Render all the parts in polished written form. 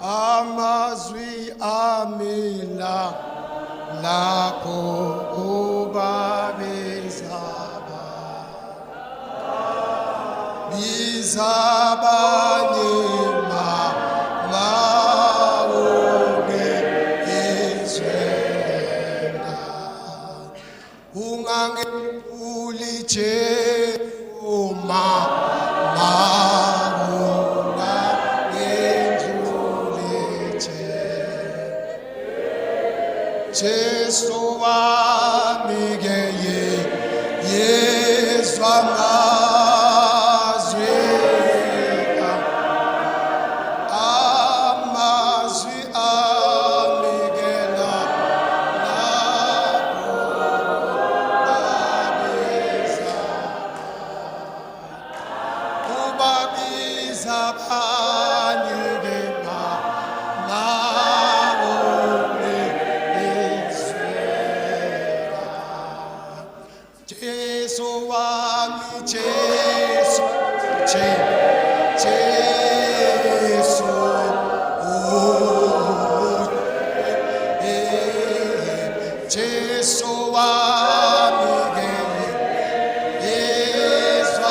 amazwi amila lapho ubabezaba bizabanyema maune izwenda ungangepulije uma Jesu wami ngeye Yesu amazwi amigela lapho ubabiza banyegema Jesu wami Jesu Jesu wami Yesu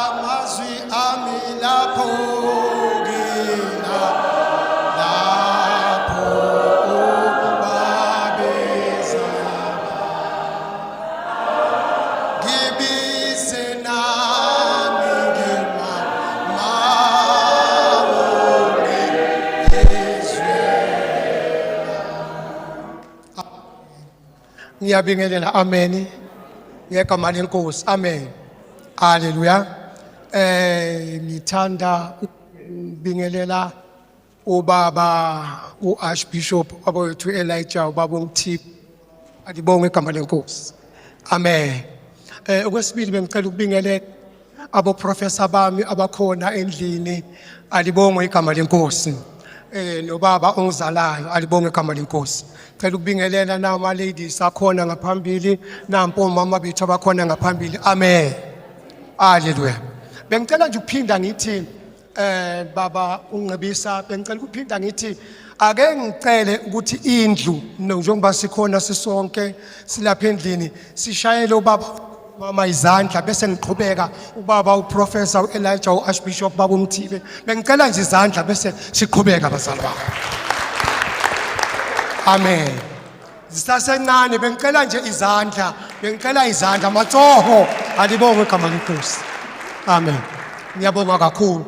amazwi ami lapho ngiyabingelela amen ngegama lenkosi amen haleluya ngithanda ukubingelela ubaba uArchbishop abawethu Elijah ubaba uMthipho alibonge igama lenkosi amen okwesibili bengicela ukubingelela abo professor bami abakhona endlini alibonge igama lenkosi nobaba ongizalayo alibonge igama lenkosi cela ukubingelela nama ladies akhona ngaphambili nampo mama bethu abakhona ngaphambili amen haleluya bengicela nje ukuphinda ngithi baba ungcebisa bengicela ukuphinda ngithi ake ngicele ukuthi indlu njengoba sikhona sisonke silapha endlini sishayele ubaba mama izandla bese ngiqhubeka ubaba uprofessor uElijah uArchbishop baba uMthipho bengicela nje izandla bese siqhubeka bazali bami amen zisasencane bengicela nje izandla bengicela izandla matsoho alibonge igama lenkosi amen ngiyabonga kakhulu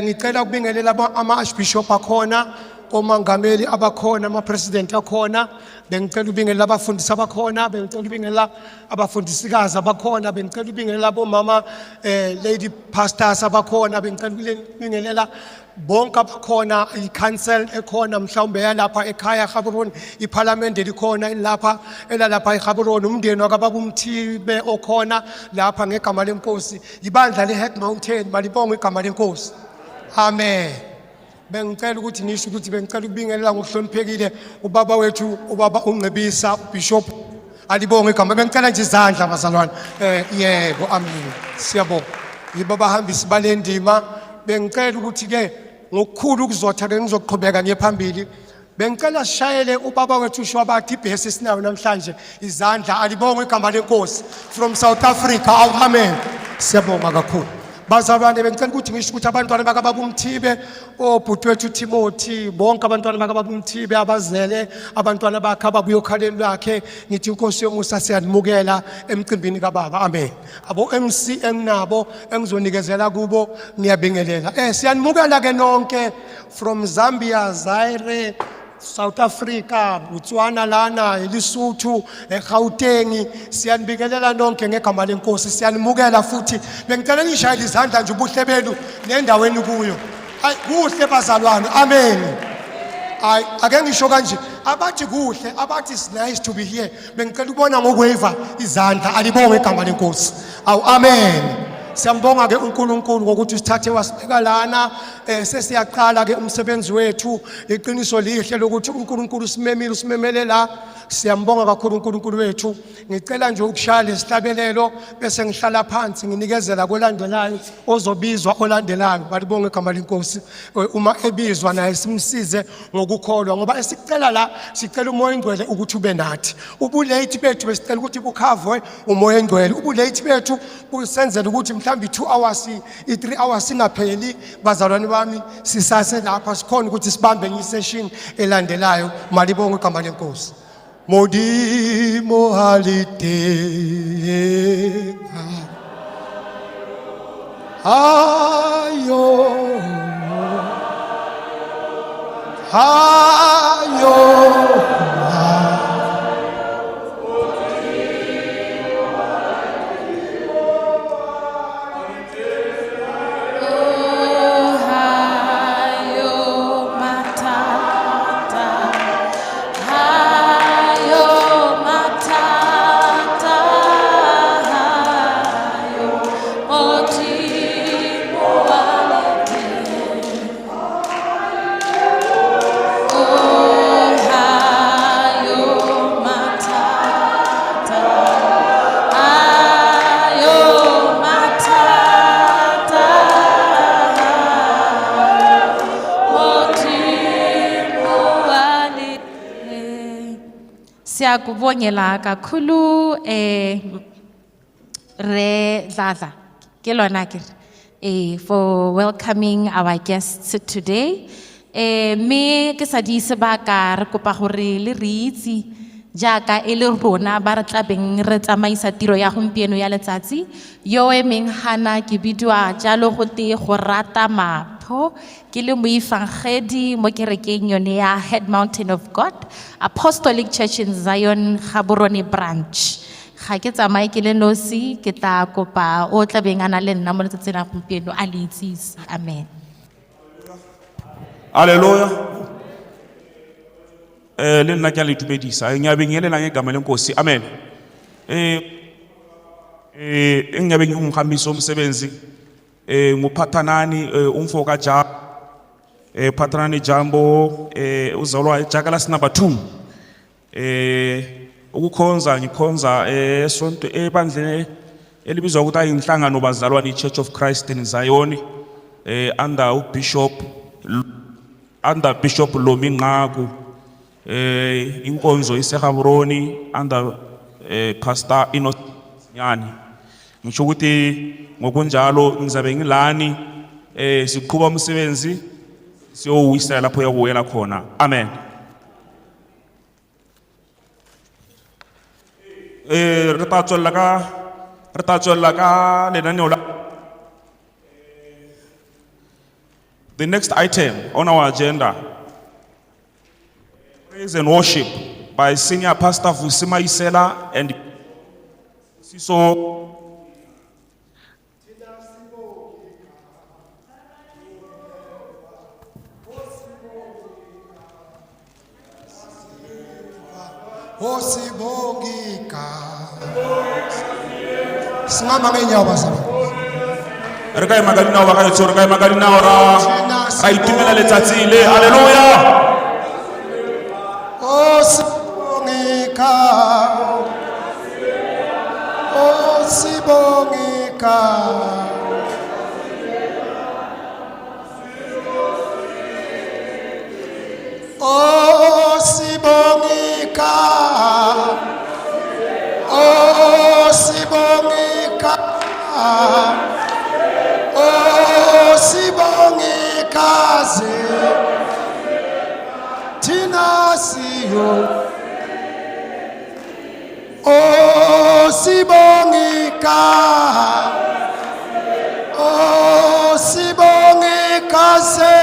ngicela ukubingelela ama-archbishop akhona omangameli abakhona ama-president akhona bengicela ukubingelela abafundisi abakhona bengicela ukubingelela abafundisikazi abakhona bengicela ukubingelela abomama lady pastors abakhona bengicela ukubingelela bonke abakhona i-council ekhona mhlawumbe yalapha ekhaya eGaborone iparliament likhona ilapha elalapha eGaborone umndeni wakababa uMthipho okhona lapha ngegama lenkosi ibandla leHead Mountain malibonge igama lenkosi amen bengicela ukuthi ngisho ukuthi bengicela ukubingelela ngokuhloniphekile ubaba wethu ubaba uNgcebisa Bishop alibonge igama bengicela nje izandla bazalwane yebo amen siyabonga yibo bahambisi balendima bengicela ukuthi ke ngokukhulu ukuzotha ke ngizoqhubeka ngephambili bengicela sishayele ubaba wethu uShwabathi ibhesi sinayo namhlanje izandla alibonge igama lenkosi from South Africa amen siyabonga kakhulu bazalwane bengicela ukuthi ngisho ukuthi abantwana bakababa uMthipho obhuti wethu Timothy bonke abantwana bakababa uMthipho abazele abantwana bakhe ababuya okhaleni lwakhe ngithi inkosi yomusa siyanimukela emcimbini kababa amen abo MC enginabo engizonikezela kubo ngiyabingelela siyanimukela ke nonke from Zambia Zaire South Africa, Botswana lana, eLesotho, eGauteng, siyanibingelela nonke ngegama lenkosi, siyanimukela futhi. Bengicela nishayele izandla nje ubuhle benu nendaweni kuyo. Hayi kuhle bazalwane. Amen. Hayi ake ngisho kanje, abathi kuhle, abathi it's nice to be here. Bengicela ukubona ngokuweva izandla alibonge igama lenkosi. Awu amen. Siyambonga ke uNkulunkulu ngokuthi sithathe wasibeka lana sesiyaqala ke umsebenzi wethu iqiniso lihle lokuthi uNkulunkulu simemile usimemelela Siyambonga kakhulu uNkulunkulu wethu. Ngicela nje ukushaya lesihlabelelo bese ngihlala phansi nginikezela kolandelayo ozobizwa olandelayo. Balibonge igama leNkosi. Uma ebizwa naye simsize ngokukholwa ngoba esicela la sicela umoya engcwele ukuthi ube nathi. Ubulate bethu besicela ukuthi bukhavwe umoya engcwele. Ubulate bethu busenzela ukuthi mhlambi 2 hours i3 hours singapheli. Bazalwane bami sisase lapha sikhona ukuthi sibambe isession elandelayo. Malibonge igama leNkosi. Modimo halite ayo Siyakubongela kakhulu Re Zaza ke lona ke for welcoming our guests today. Me ke sa di sebaka re kopa gore le re itse jaaka e le rona ba re tlabeng re tsamaisa tiro ya gompieno ya letsatsi yo emeng hana ke bidwa jalo go te go rata mapho ke le moifangedi mo kerekeng yone ya Head Mountain of God Apostolic Church in Zion Gaborone branch. Ga ke tsamaye ke le nosi ke tla kopa o tlabeng ana le nna mo letsatsing la gompieno a le itsise. Amen. Hallelujah. Le nna ke a le dumedisa ngiyabingelela ngegama leNkosi. Amen. Engiyabingelela umhambisi omsebenzi nguphathanani umfoka ja Patranani Jambo uzalwa eJakalas number 2. Ukukhonza ngikhonza esonto ebandleni elibizwa ukuthi ayinhlangano bazalwane Church of Christ in Zion under Bishop Lomi Nqaku. Inkonzo iseGaborone under Pastor Innocent Nyani. Ngisho ukuthi ngokunjalo ngizabe ngilani siqhubha umsebenzi siyowisela lapho yakuyela khona. Amen. Re ta tswella ka lenaneo la. The next item on our agenda, praise and worship by Senior Pastor Vusima Isela and Siso. Osibongika. Singama ngenyawo bazalwane. Re ka emagalina wa ka yotso re ka emagalina ora ra itumela letsatsi le. Hallelujah. Osibongika. Osibongika. Osibongika. Osibongika. Osibongika ze Tina siyo. Osibongika. Osibongika ze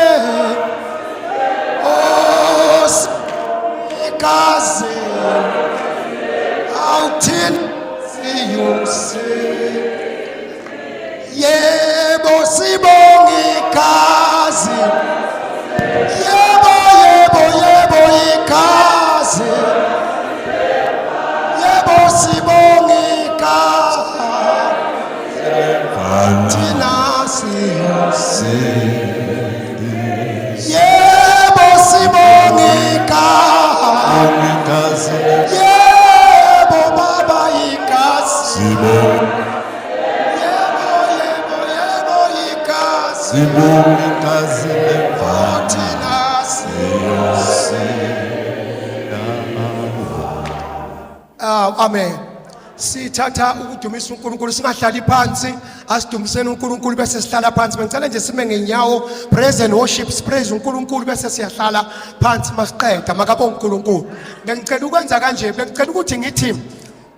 Osibongika ze Autin siyo se Yebo sibongika ze Yebo ikaze Yebo sibongika Tina siyose Yebo sibongika yebo igazi Sibongazi thina amen. Sithatha ukudumisa uNkulunkulu singahlali phansi asidumiseni uNkulunkulu bese sihlala phansi. Bengicela nje sime ngenyawo, praise and worship, praise uNkulunkulu bese siyahlala phansi masiqeda makabonge uNkulunkulu. Bengicela ukwenza kanje, bengicela ukuthi ngithi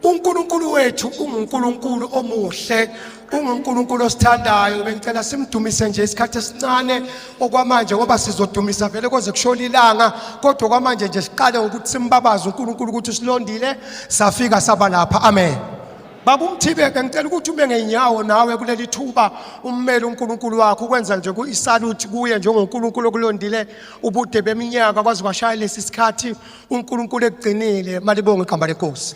uNkulunkulu wethu unguNkulunkulu omuhle, unguNkulunkulu osithandayo. Bengicela simdumise nje isikhathi esincane okwamanje ngoba sizodumisa vele koze kushona ilanga, kodwa okwamanje nje siqale ukuthi simbabaze uNkulunkulu ukuthi silondile safika saba lapha. Amen. Baba uMthibe, bengicela ukuthi ube ngenyawo nawe kuleli thuba ummeli uNkulunkulu wakho ukwenza nje isaluthi kuye njengoNkulunkulu okulondile ubude beminyaka kwazi kwashaya lesi sikhathi uNkulunkulu ekugcinile. Malibonge igama leNkosi.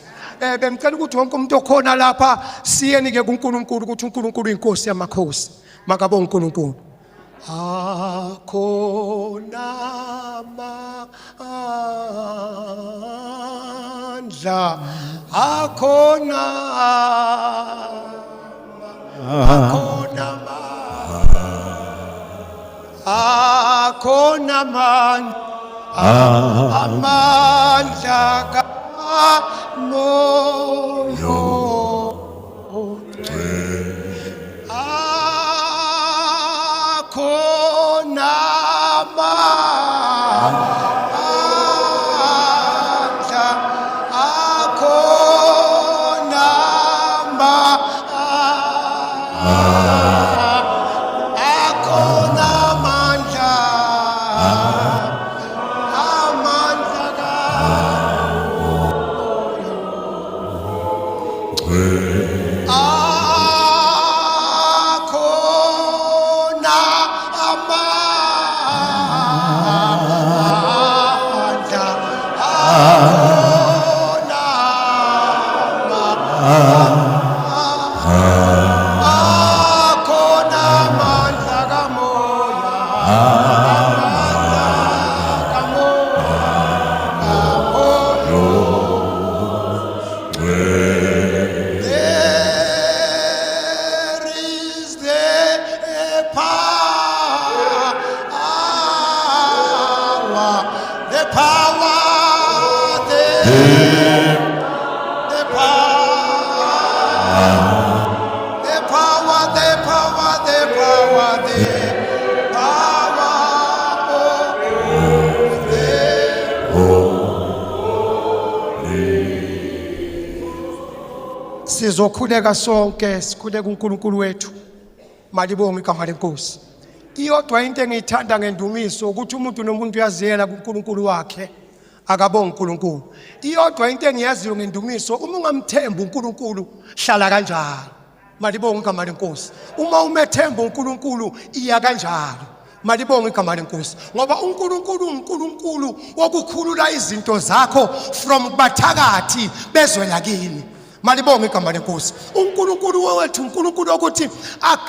Bengicela ukuthi wonke umuntu okhona lapha siyeni ke kuNkulunkulu ukuthi uNkulunkulu inkosi yamakhosi. Makabonge uNkulunkulu. Akhona amandla, akhona amandla kamoyo. Akhona amandla, akhona amandla, amandla akhona amandla, akhona amandla kamoya, there is the power, the power, the sizokhuleka sonke sikhuleka uNkulunkulu wethu. Malibonge igama leNkosi. Iyodwa into engiyithanda ngendumiso ukuthi umuntu nomuntu uyaziyela kuNkulunkulu wakhe akabonge uNkulunkulu. Iyodwa into engiyaziyo ngendumiso, uma ungamthemba uNkulunkulu hlala kanjalo. Malibonge igama leNkosi. Uma umethemba uNkulunkulu iya kanjalo. Malibonge igama leNkosi. Ngoba uNkulunkulu wokukhulula izinto zakho from bathakathi bezwe lakini. Malibonge igama leNkosi. uNkulunkulu wethu uNkulunkulu ukuthi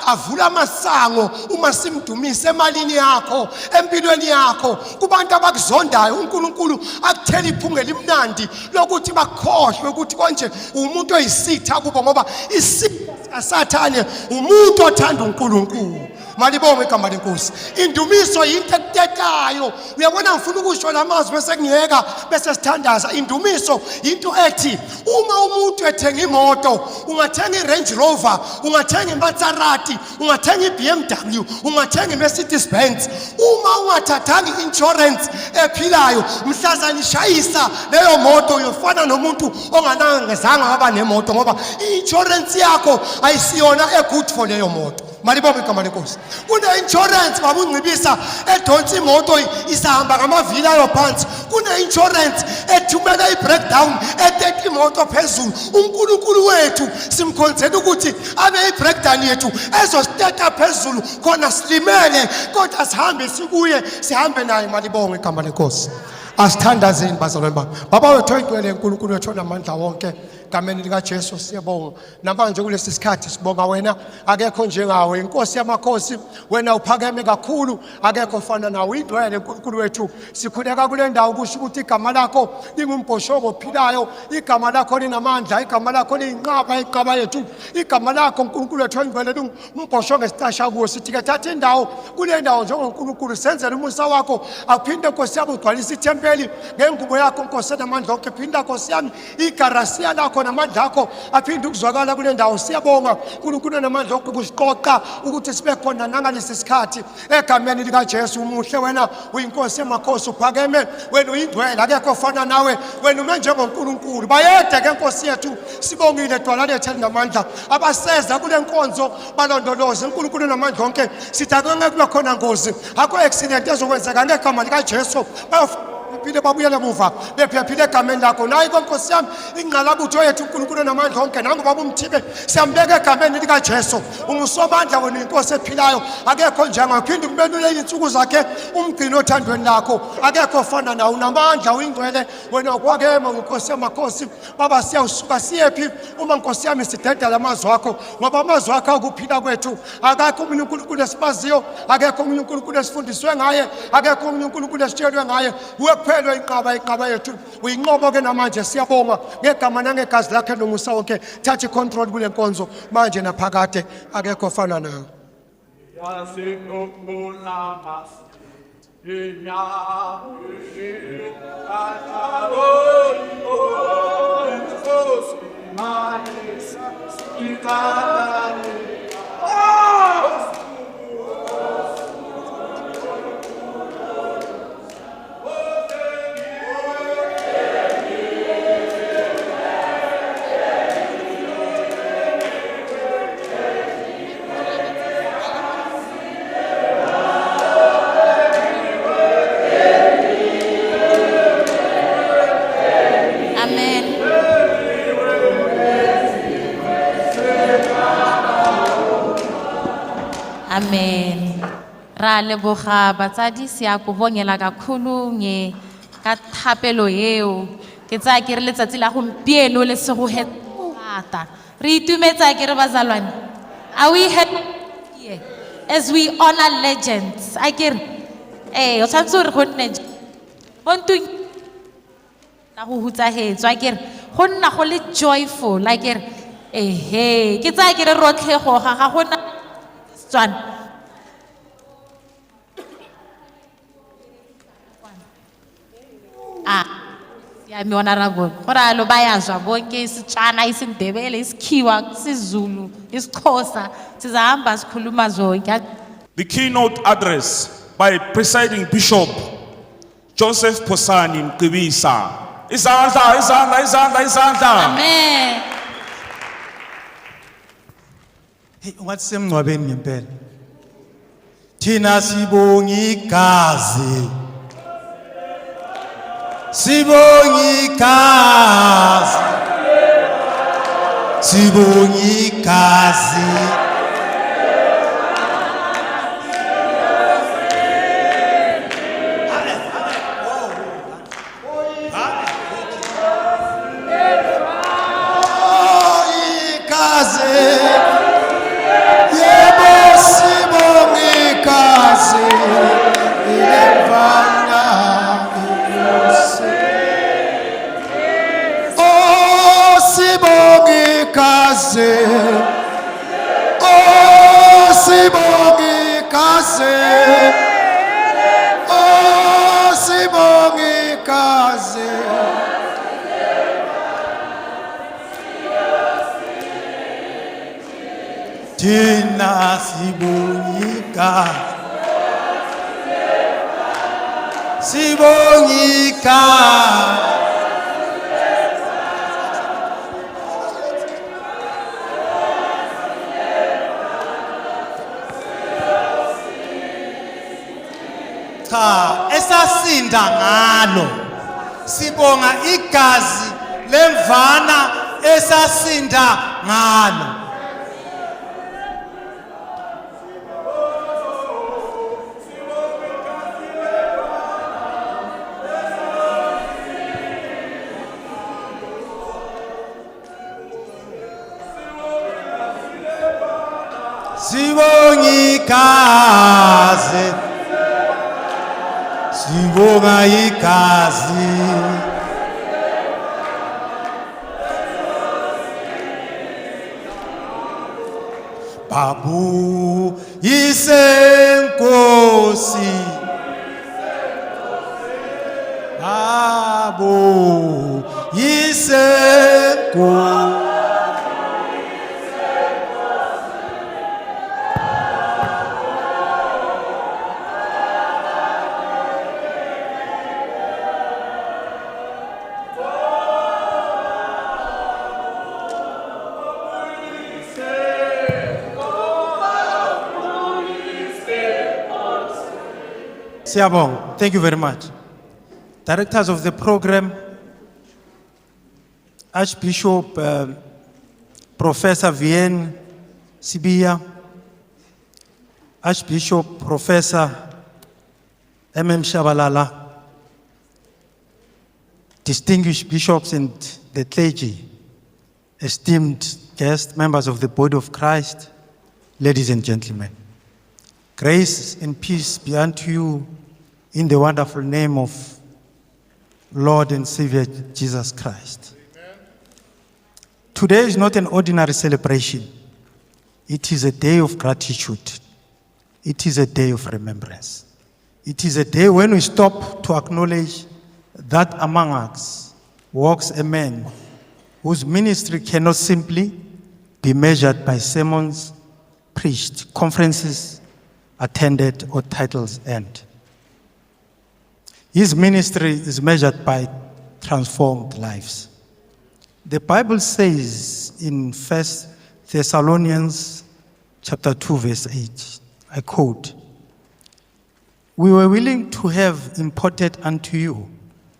avula amasango uma simdumise emalini yakho, empilweni yakho, kubantu abakuzondayo. uNkulunkulu akuthela iphunga elimnandi lokuthi bakhohlwe ukuthi konje umuntu oyisitha kubo, ngoba isitha sikaSathane umuntu othanda uNkulunkulu. Malibonge igama leNkosi. Indumiso yinto ekutekayo. Uyabona ngifuna ukusho lamazwi bese ngiyeka bese sithandaza. Indumiso into ethi uma umuntu ethenga imoto, ungathenga iRange Rover, ungathenga iMaserati, ungathenga iBMW, ungathenga iMercedes Benz, uma ungathathanga insurance ephilayo, mhlazana ishayisa leyo moto uyofana nomuntu onganangezanga waba nemoto, ngoba i-insurance yakho ayisiyona egood for leyo moto. Malibonge igama leNkosi. Kune insurance baba uNgcibisa edonsa imoto isahamba ngamavili ayo phansi. Kune insurance ethumela i-breakdown eteka imoto phezulu. uNkulunkulu wethu simkhonzela ukuthi abe i-breakdown yethu ezositeka phezulu khona silimele, kodwa sihambe sikuye, sihambe naye. Malibonge igama leNkosi. Asithandazeni bazalwane bami. Baba wethu oyingcwele, uNkulunkulu wethu onamandla wonke, Egameni likaJesu siyabonga. Namanje kulesi sikhathi sibonga wena, akekho njengawe. Inkosi yamakhosi, wena uphakeme kakhulu, akekho ofana nawe. Idwele uNkulunkulu wethu. Sikhuleka kule ndawo kusho ukuthi igama lakho lingumbhoshogo ophilayo, igama lakho linamandla, igama lakho liyinqaba yethu, igama lakho uNkulunkulu wethu engcwele lingumbhoshogo esitasha kuwo. Sithi ke thatha indawo kule ndawo njengoNkulunkulu, senzele umusa wakho aphinde Nkosi yami ugcwalise ithempeli ngengubo yakho Nkosi enamandla onke. Phinda Nkosi yami igarasiya lakho namandla akho aphinde ukuzwakala kule ndawo. Siyabonga uNkulunkulu enamandla onke ukusiqoqa ukuthi sibe khona nangalesi sikhathi egameni likaJesu. Umuhle wena, uyinkosi yamakhosi, uphakeme, wena uyingcwele, akekho ofana nawe, wena ume njengoNkulunkulu. Bayede ke Nkosi yethu, sibongile dwala lethu elinamandla abaseza kule nkonzo balondoloze uNkulunkulu enamandla onke. Sithi akungeke kube khona ngozi, akho accident ezokwenzeka ngegama likaJesu. Phinde babuyele muva bephephile egameni lakho. Nayi Nkosi yami ingqalabutho yethu uNkulunkulu enamandla onke, nangubaba uMthibe siyambeka egameni likaJesu. Ungusobandla, wena inkosi ephilayo, akekho njengawe. Phinde ubenule insuku zakhe umgcini othandweni lakho, akekho ofana nawe. Unamandla, uyingcwele, wena ukwakema uNkosi yamakhosi. Baba siyawusuka siyephi uma Nkosi yami sidedela amazwi akho, ngoba amazwi akho akuphila kwethu. Akekho omunye uNkulunkulu esibaziyo, akekho omunye uNkulunkulu esifundiswe ngaye, akekho omunye uNkulunkulu esitshelwe ngaye. Uphelo inqaba yethu uyinqobo ke namanje. Siyabonga ngegama nangegazi lakhe nomusa wonke. Thatha icontrol kule nkonzo manje naphakade, akekho ofana nawe. Amen. Ra leboga batsadi, sia go bongela kakhulu nge ka thapelo eo. Ke tsaya ke re letsatsi la gompieno le se go heta. Re itumetsa ke re bazalwane. Are we happy here as we honor legends? I ke re o tshwanetse re go nne bontu na go hutsa hetswa ke re go nna go le joyful like ke re ke tsaya ke re rotlhe go ga gona Tswana. Yami honorable. Ora lo bayazwa bonke isitswana, isiNdebele, isikhiwa, isiZulu, isiXhosa. Sizahamba sikhuluma zonke. The keynote address by presiding Bishop Joseph Phosani Mqibisa. Izandla. Amen. Ungathi semncwabeni ngempela. Thina sibonga igazi. Sibonga igazi. Sibonga igazi. Tina sibongika, sibongika. Cha, esasinda ngalo, sibonga igazi lemvana esasinda ngalo. Sibonga igazi. Sibonga igazi. Babu yisenkosi. Babu yisenkosi. Siabong, thank you very much. Directors of the program, Archbishop Professor Vienne Sibia, Archbishop Professor M.M. Shabalala, distinguished bishops and the clergy, esteemed guests, members of the body of Christ, ladies and gentlemen. Grace and peace be unto you in the wonderful name of Lord and Savior Jesus Christ. Amen. Today is not an ordinary celebration. It is a day of gratitude. It is a day of remembrance. It is a day when we stop to acknowledge that among us walks a man whose ministry cannot simply be measured by sermons preached, conferences attended, or titles earned. His ministry is measured by transformed lives. The Bible says in 1 Thessalonians chapter 2, verse 8, I quote, "We were willing to have imparted unto you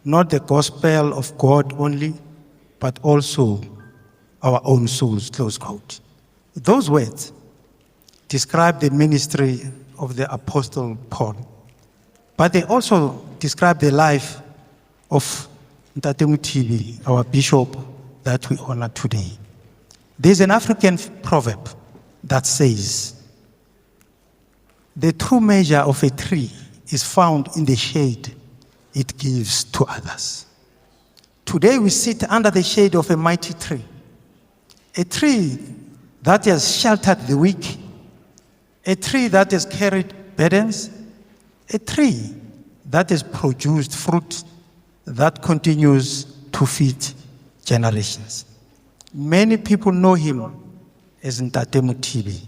not the gospel of God only, but also our own souls," close quote. Those words describe the ministry of the Apostle Paul, but they also describe the life of Ntate Mothibi, our bishop that we honor today. There's an African proverb that says, "The true measure of a tree is found in the shade it gives to others." Today we sit under the shade of a mighty tree, a tree that has sheltered the weak, a tree that has carried burdens, a tree that has produced fruit that continues to feed generations. Many people know him as Ntate Mothibi.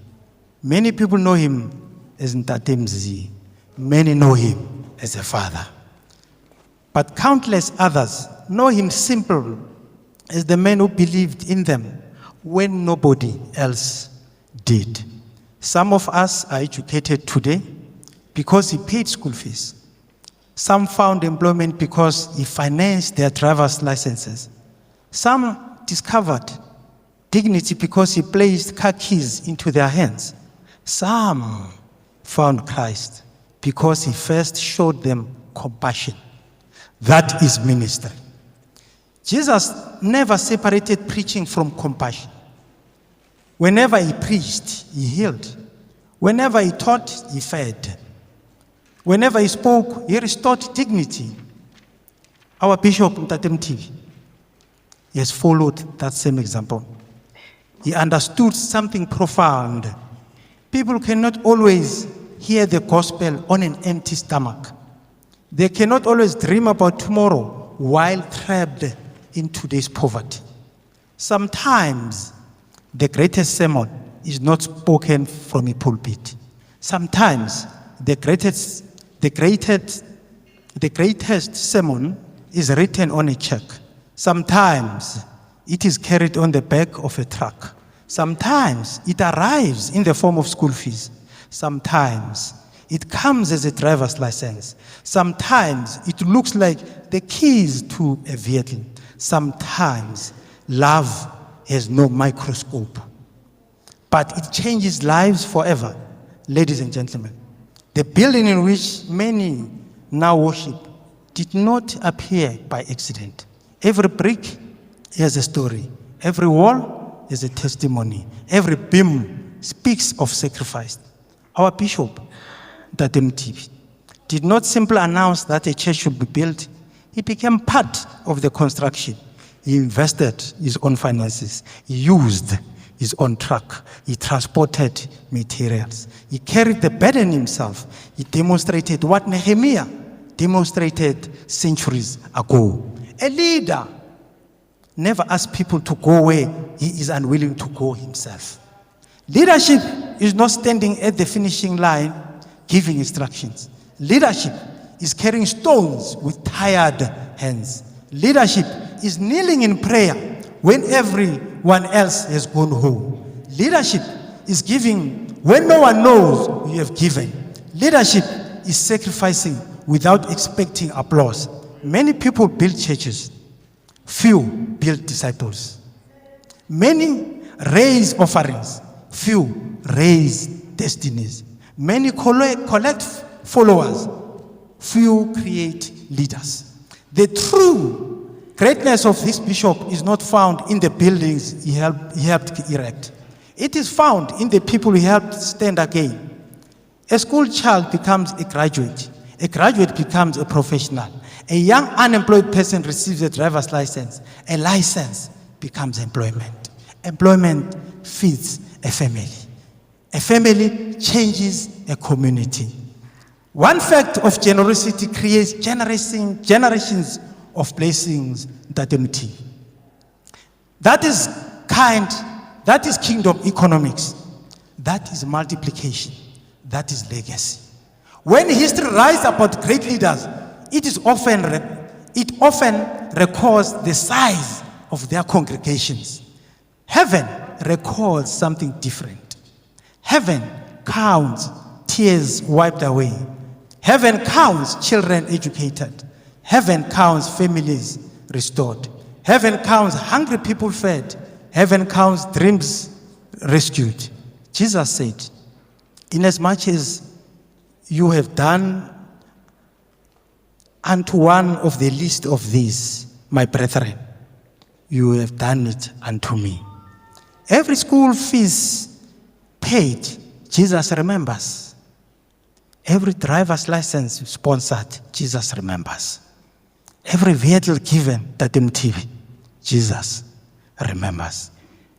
Many people know him as Ntate Mzi. Many know him as a father. But countless others know him simple as the man who believed in them when nobody else did. Some of us are educated today because he paid school fees. Some found employment because he financed their driver's licenses. Some discovered dignity because he placed car keys into their hands. Some found Christ because he first showed them compassion. That is ministry. Jesus never separated preaching from compassion. Whenever he preached, he healed. Whenever he taught, he fed. Whenever he spoke, he restored dignity. Our Bishop Ntate Mothibi, he has followed that same example. He understood something profound. People cannot always hear the gospel on an empty stomach. They cannot always dream about tomorrow while trapped in today's poverty. Sometimes the greatest sermon is not spoken from a pulpit. Sometimes the greatest sermon is written on a check. Sometimes it is carried on the back of a truck. Sometimes it arrives in the form of school fees. Sometimes it comes as a driver's license. Sometimes it looks like the keys to a vehicle. Sometimes love has no microscope, but it changes lives forever. Ladies and gentlemen, the building in which many now worship did not appear by accident. Every brick has a story. Every wall is a testimony. Every beam speaks of sacrifice. Our bishop, Dadem Tibi, did not simply announce that a church should be built. He became part of the construction. He invested his own finances. He used his own truck. He transported materials. He carried the burden himself. He demonstrated what Nehemiah demonstrated centuries ago. A leader never asks people to go where he is unwilling to go himself. Leadership is not standing at the finishing line giving instructions. Leadership is carrying stones with tired hands. Leadership is kneeling in prayer when everyone else has gone home. Leadership is giving when no one knows you have given. Leadership is sacrificing without expecting applause. Many people build churches, few build disciples. Many raise offerings, few raise destinies. Many collect followers, few create leaders. The true greatness of this bishop is not found in the buildings he helped erect. It is found in the people he helped stand again. A school child becomes a graduate. A graduate becomes a professional. A young unemployed person receives a driver's license. A license becomes employment. Employment feeds a family. A family changes a community. One fact of generosity creates generations of blessings that empty. That is kingdom economics. That is multiplication. That is legacy. When history writes about great leaders, it often records the size of their congregations. Heaven records something different. Heaven counts tears wiped away. Heaven counts children educated. Heaven counts families restored. Heaven counts hungry people fed. Heaven counts dreams rescued. Jesus said, inasmuch as you have done unto one of the least of these, my brethren, you have done it unto me. Every school fees paid, Jesus remembers. Every driver's license sponsored, Jesus remembers. Every vehicle given, Dadem TV, Jesus remembers.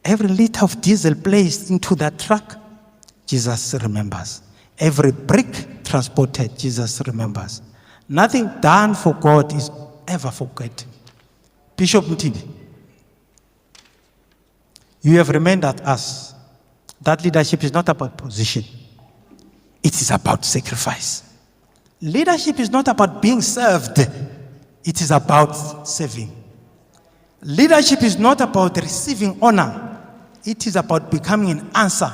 Every liter of diesel placed into that truck, Jesus remembers. Every brick transported, Jesus remembers. Nothing done for God is ever forgotten. Bishop Mtini, you have reminded us that leadership is not about position. It is about sacrifice. Leadership is not about being served. It is about serving. Leadership is not about receiving honor. It is about becoming an answer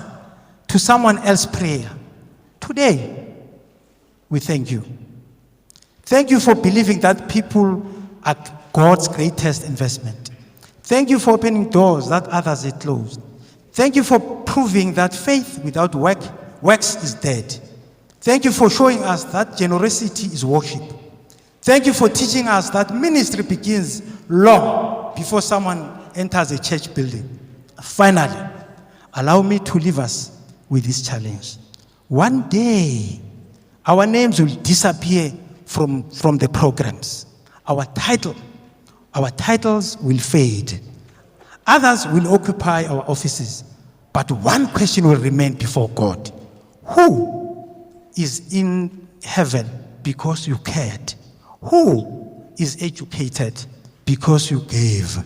to someone else's prayer. Today, we thank you. Thank you for believing that people are God's greatest investment. Thank you for opening doors that others had closed. Thank you for proving that faith without works is dead. Thank you for showing us that generosity is worship. Thank you for teaching us that ministry begins long before someone enters a church building. Finally, allow me to leave us with this challenge. One day, our names will disappear from the programs. Our titles will fade. Others will occupy our offices. But one question will remain before God. Who is in heaven because you cared? Who is educated because you gave?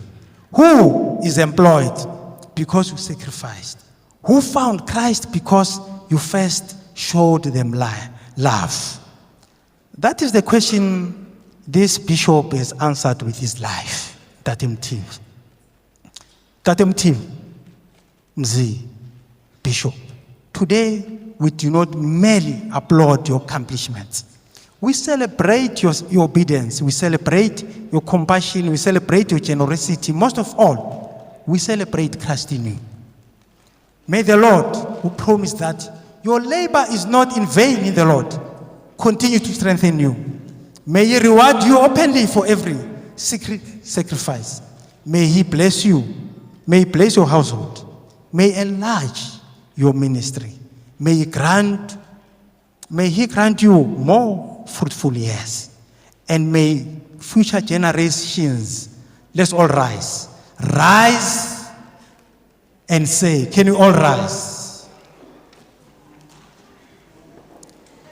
Who is employed because you sacrificed? Who found Christ because you first showed them love? That is the question this bishop has answered with his life. Dadem Tim, Mzi, Bishop. Today, we do not merely applaud your accomplishments. We celebrate your obedience. We celebrate your compassion. We celebrate your generosity. Most of all, we celebrate Christ in you. May the Lord, who promised that your labor is not in vain in the Lord, continue to strengthen you. May He reward you openly for every secret sacrifice. May He bless you. May He bless your household. May He enlarge your ministry. May He grant you more fruitful years. And may future generations, let's all rise. Rise and say, can you all rise?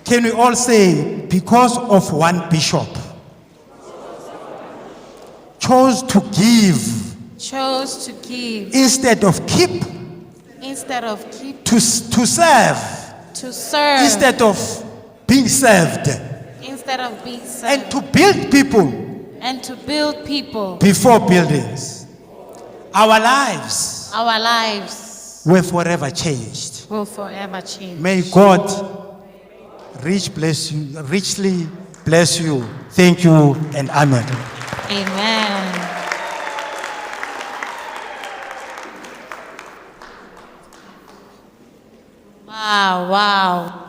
Can we all say, because of one bishop chose to give instead of keep, to serve instead of being served, and to build people before buildings. Our lives were forever changed. will forever change. May God richly bless you. Thank you and amen. Amen. Wow.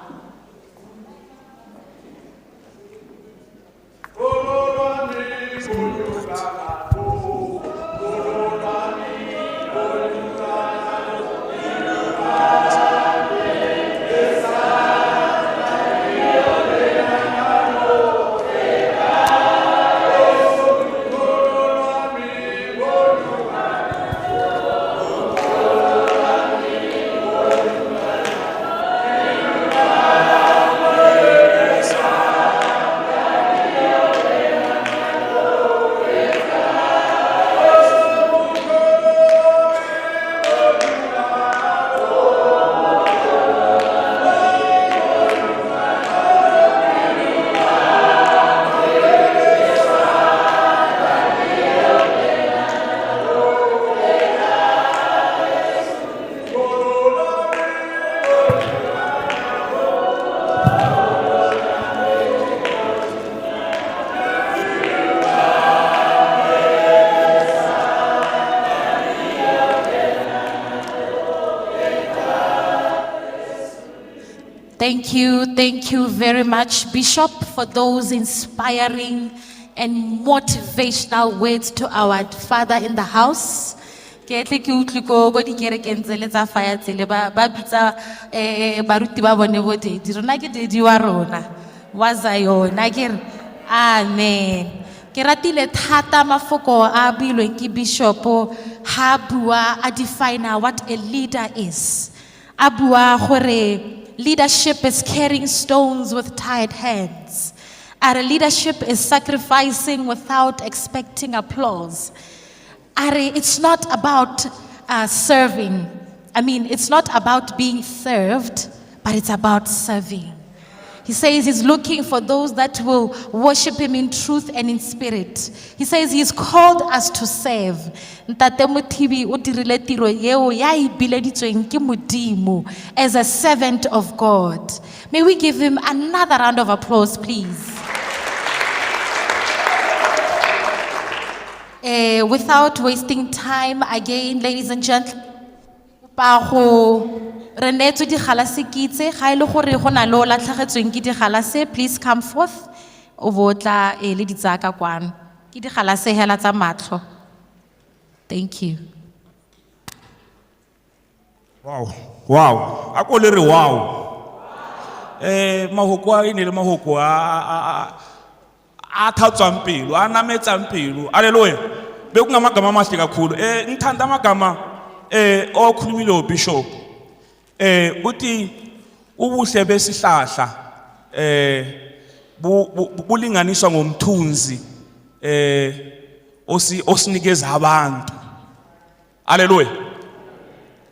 Thank you very much, Bishop, for those inspiring and motivational words to our Father in the house. Ke tle ke utlwe ko di kerekeng tsele tsa fire tsele ba bitsa baruti ba bone bo dedi rona ke dedi wa rona wa Zion akere amen. Ke ratile thata mafoko a builweng ke Bishop ha bua a define what a leader is. A bua gore leadership is carrying stones with tied hands. Our leadership is sacrificing without expecting applause. It's not about serving. It's not about being served, but it's about serving. He says he's looking for those that will worship him in truth and in spirit. He says he's called us to serve. Ntate Mothibi o dirile tiro yeo ya e bileditsweng ke Modimo as a servant of God. May we give him another round of applause, please. Without wasting time, again, ladies and gentlemen, please come forth. Thank you. Wow. Ako le re wow. Mahoko a ine le mahoko a thatswang pelo, a nametsang pelo. Hallelujah. Bekungamagama amahle kakhulu. Ngithanda amagama okhulumile uBishop. Uthi ubuhle besihlahla bulinganiswa ngomthunzi osinikeza abantu. Hallelujah.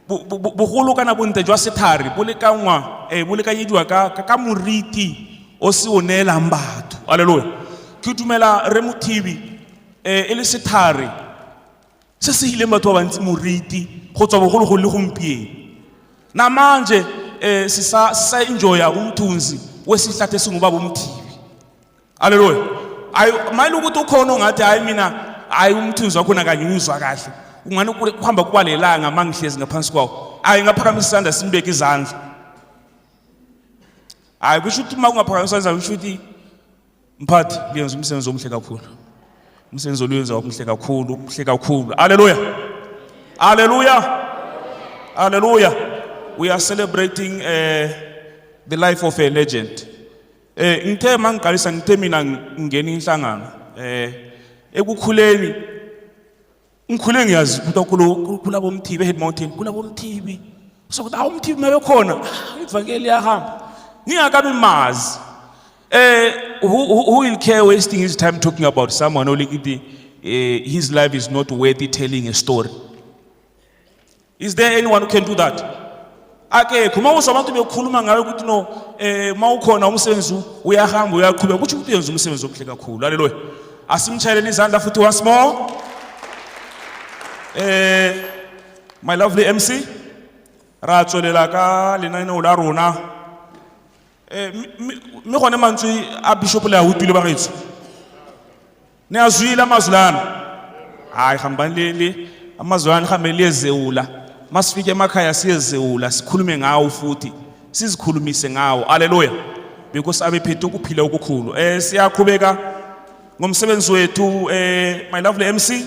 Bogolo kana bonte jwa sethari bolekanyediwa ka moriti o se o neelang batho. Hallelujah. Ke dumela re Mothibi e le sethari se se hileng batho ba bantsi moriti go tswa bogolo le gompieno. Na manje sisa enjoya umthunzi wesihlahla singuba boMthibi. Hallelujah. Mayile ukuthi ukhona ongathi hayi mina hayi umthunzi wakho nakanyuzwa kahle. Ungani kuhamba kwalelanga mangihlezi ngaphansi kwawo. Hayi ngaphakamisa isandla simbeke izandla. Hayi kusho ukuthi mawungaphakamisa isandla kusho ukuthi mphathi liyenza umsebenzi omhle kakhulu. Umsebenzi oliyenza omhle kakhulu, omhle kakhulu. Hallelujah. Hallelujah. Hallelujah. we are celebrating the life of a legend. Ngithe mangiqalisa ngithe mina ngingena inhlangano ekukhuleni ngikhule ngiyazi ukuthi kulabo Mthibi eHead Mountain kulabo Mthibi sokuthi awu Mthibi mabekhona ivangeli yahamba ngingakabi mazi who will care wasting his time talking about someone only his life is not worthy telling a story. Is there anyone who can do that? Ake kuma usabantu bekhuluma ngawe ukuthi no mawukhona umsebenzi uyahamba uyaqhubeka ukuthi uyenza umsebenzi okuhle kakhulu. Hallelujah. Asimtshayeleni izandla futhi once more. My lovely MC ra tsolela ka lenaneo la rona me gone mantswe a bishop le a hutile ba getso ne a zwile amazulana hayi hambani amazulana khambeli ezewula masifike emakhaya siyezewula sikhulume ngawo futhi sizikhulumise ngawo. Hallelujah. Because abephethe ukuphila okukhulu siyaqhubeka ngomsebenzi wethu. My lovely MC,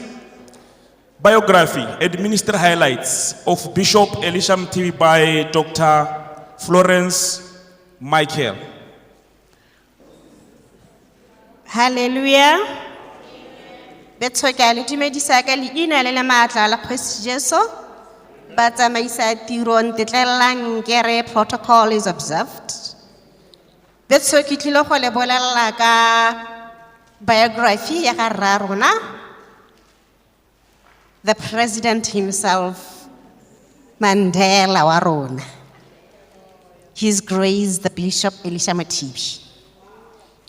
biography and ministry highlights of Bishop Elisha Mthibi by Dr. Florence Michael. Hallelujah. Betsoka le dumedisa ka leina le le maatla la Christ Jesu. Batsamaisa tiro ntetlelang kere protocol is observed. Betsoki tlilo go le bolella ka biography ya ga rra rona, the president himself, Mandela wa rona, His Grace the Bishop Elisha Mthibi.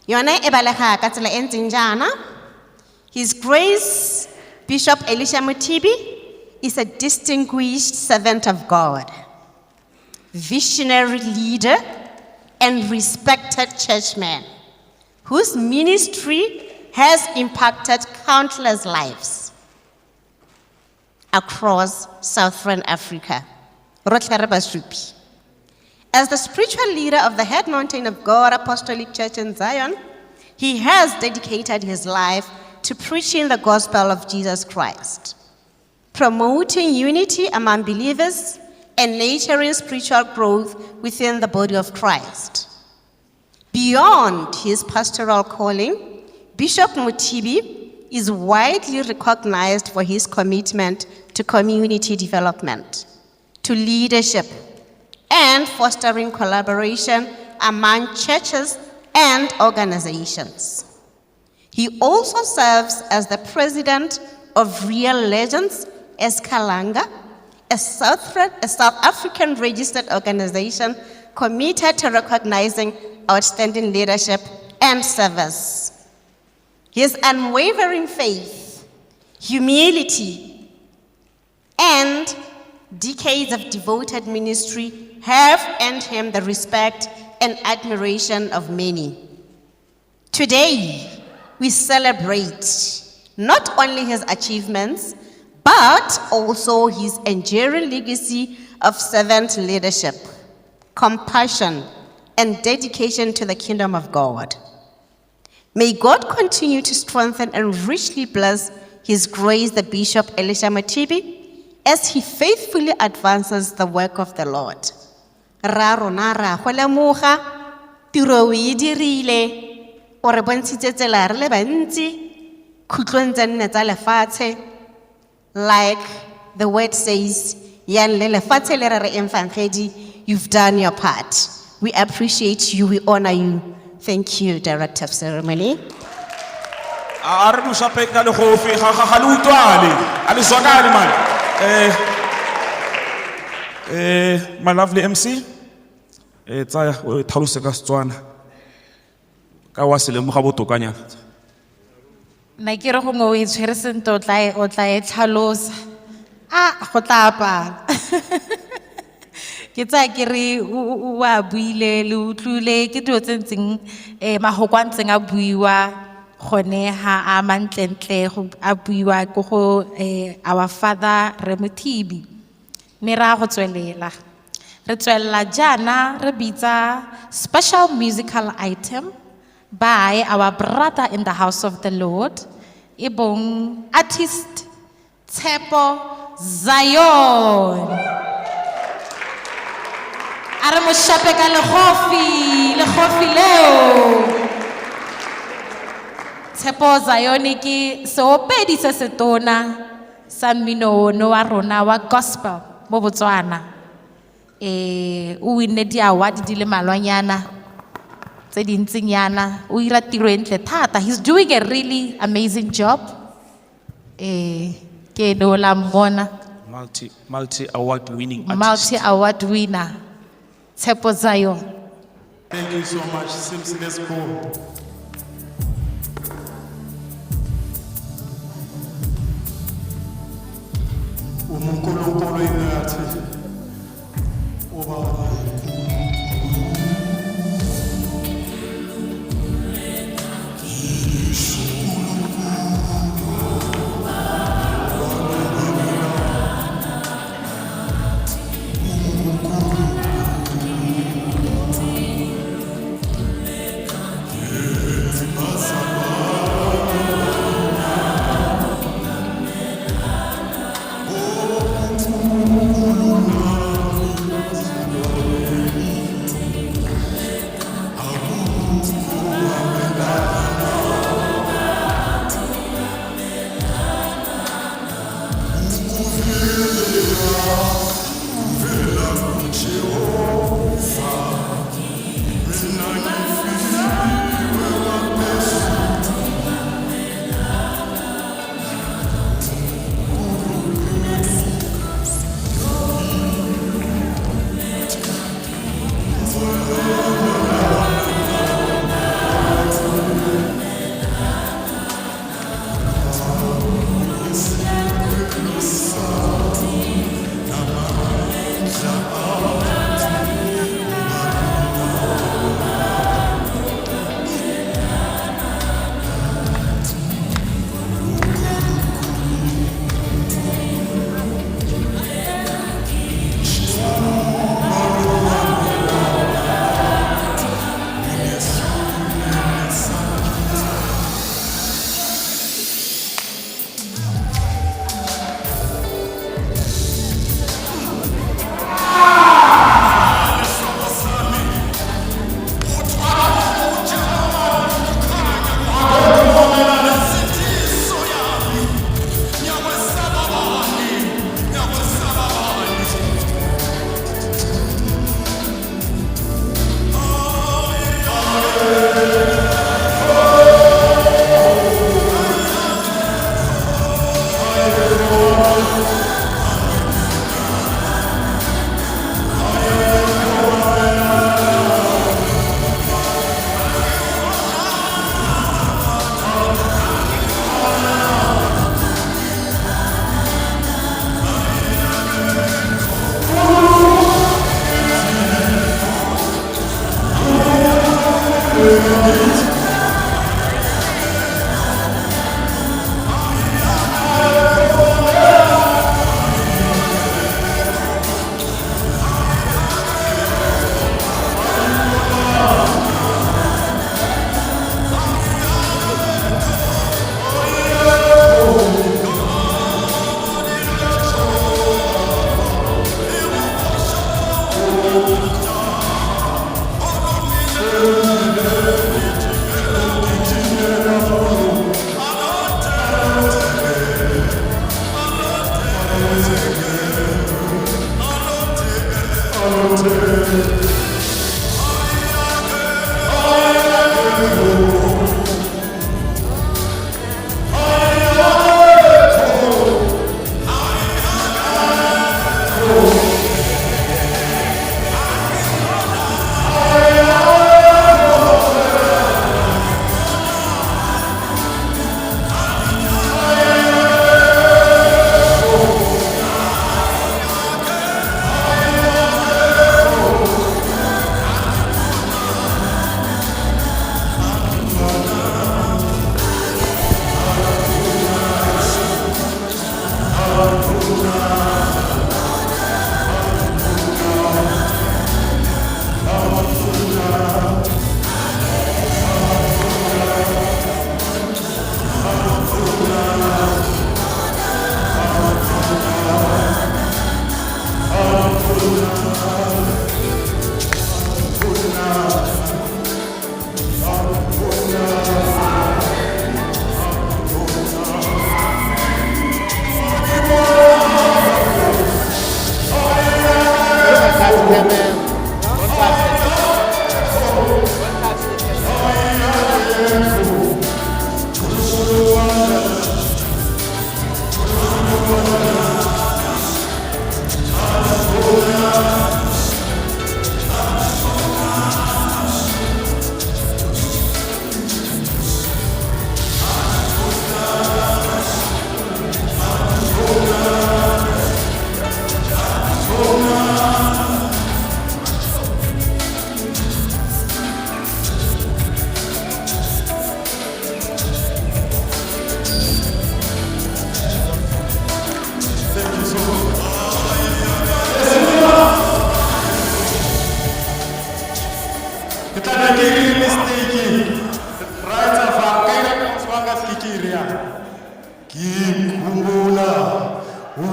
Yona e balega ka tsela e ntseng jana. His Grace Bishop Elisha Mthibi is a distinguished servant of God, visionary leader, and respected churchman whose ministry has impacted countless lives across Southern Africa. As the spiritual leader of the Head Mountain of God Apostolic Church in Zion, he has dedicated his life to preaching the gospel of Jesus Christ, promoting unity among believers, and nurturing spiritual growth within the body of Christ. Beyond his pastoral calling, Bishop Mthibi is widely recognized for his commitment to community development, to leadership, and fostering collaboration among churches and organizations. He also serves as the president of Real Legends Eskalanga, a South African registered organization committed to recognizing outstanding leadership and service. His unwavering faith, humility, and decades of devoted ministry have earned him the respect and admiration of many. Today, we celebrate not only his achievements, but also his enduring legacy of servant leadership, compassion, and dedication to the kingdom of God. May God continue to strengthen and richly bless His Grace, the Bishop Elisha Mthibi, as he faithfully advances the work of the Lord. Ra rona ra go lemoga tiro o e dirile o re bontshitse tsela re le bantsi khutlong tse nne tsa lefatshe, like the word says, yan le lefatshe le re re emfangedi, you've done your part. We appreciate you, we honor you. Thank you, Director of Ceremony. Are mo shapeka le go fe ga le utlwale a le swakale man. My lovely MC, tsaya o thalose ka Setswana ka wa se lemoga botokanyana. Na ke re go mo e tshwere sento o tla e tlhalosa go tla apala ke tsaya ke re o a buile le utlwile ke dilo tse ntseng mahoko a ntseng a buiwa gone ha a mantlentle go a buiwa go go our father Re Mthibi. Me ra go tswelela re tswella jana re bitsa special musical item by our brother in the house of the Lord, ibong artist Tshepo Zion. A re mo shape ka lekgofi leo. Tshepo Zion ke seopedi se setona sa mmino ono wa rona wa gospel mo Botswana. O winne di-award di le malwanyana tse dintsinyana. O ira tiro e ntle thata. He's doing a really amazing job. Ke no la mmona. Multi-award winning artist. Multi-award winner. Tshepo Zion. Thank you so much, Simpson. Let's go. uMunkulunkulu ingathi ubaba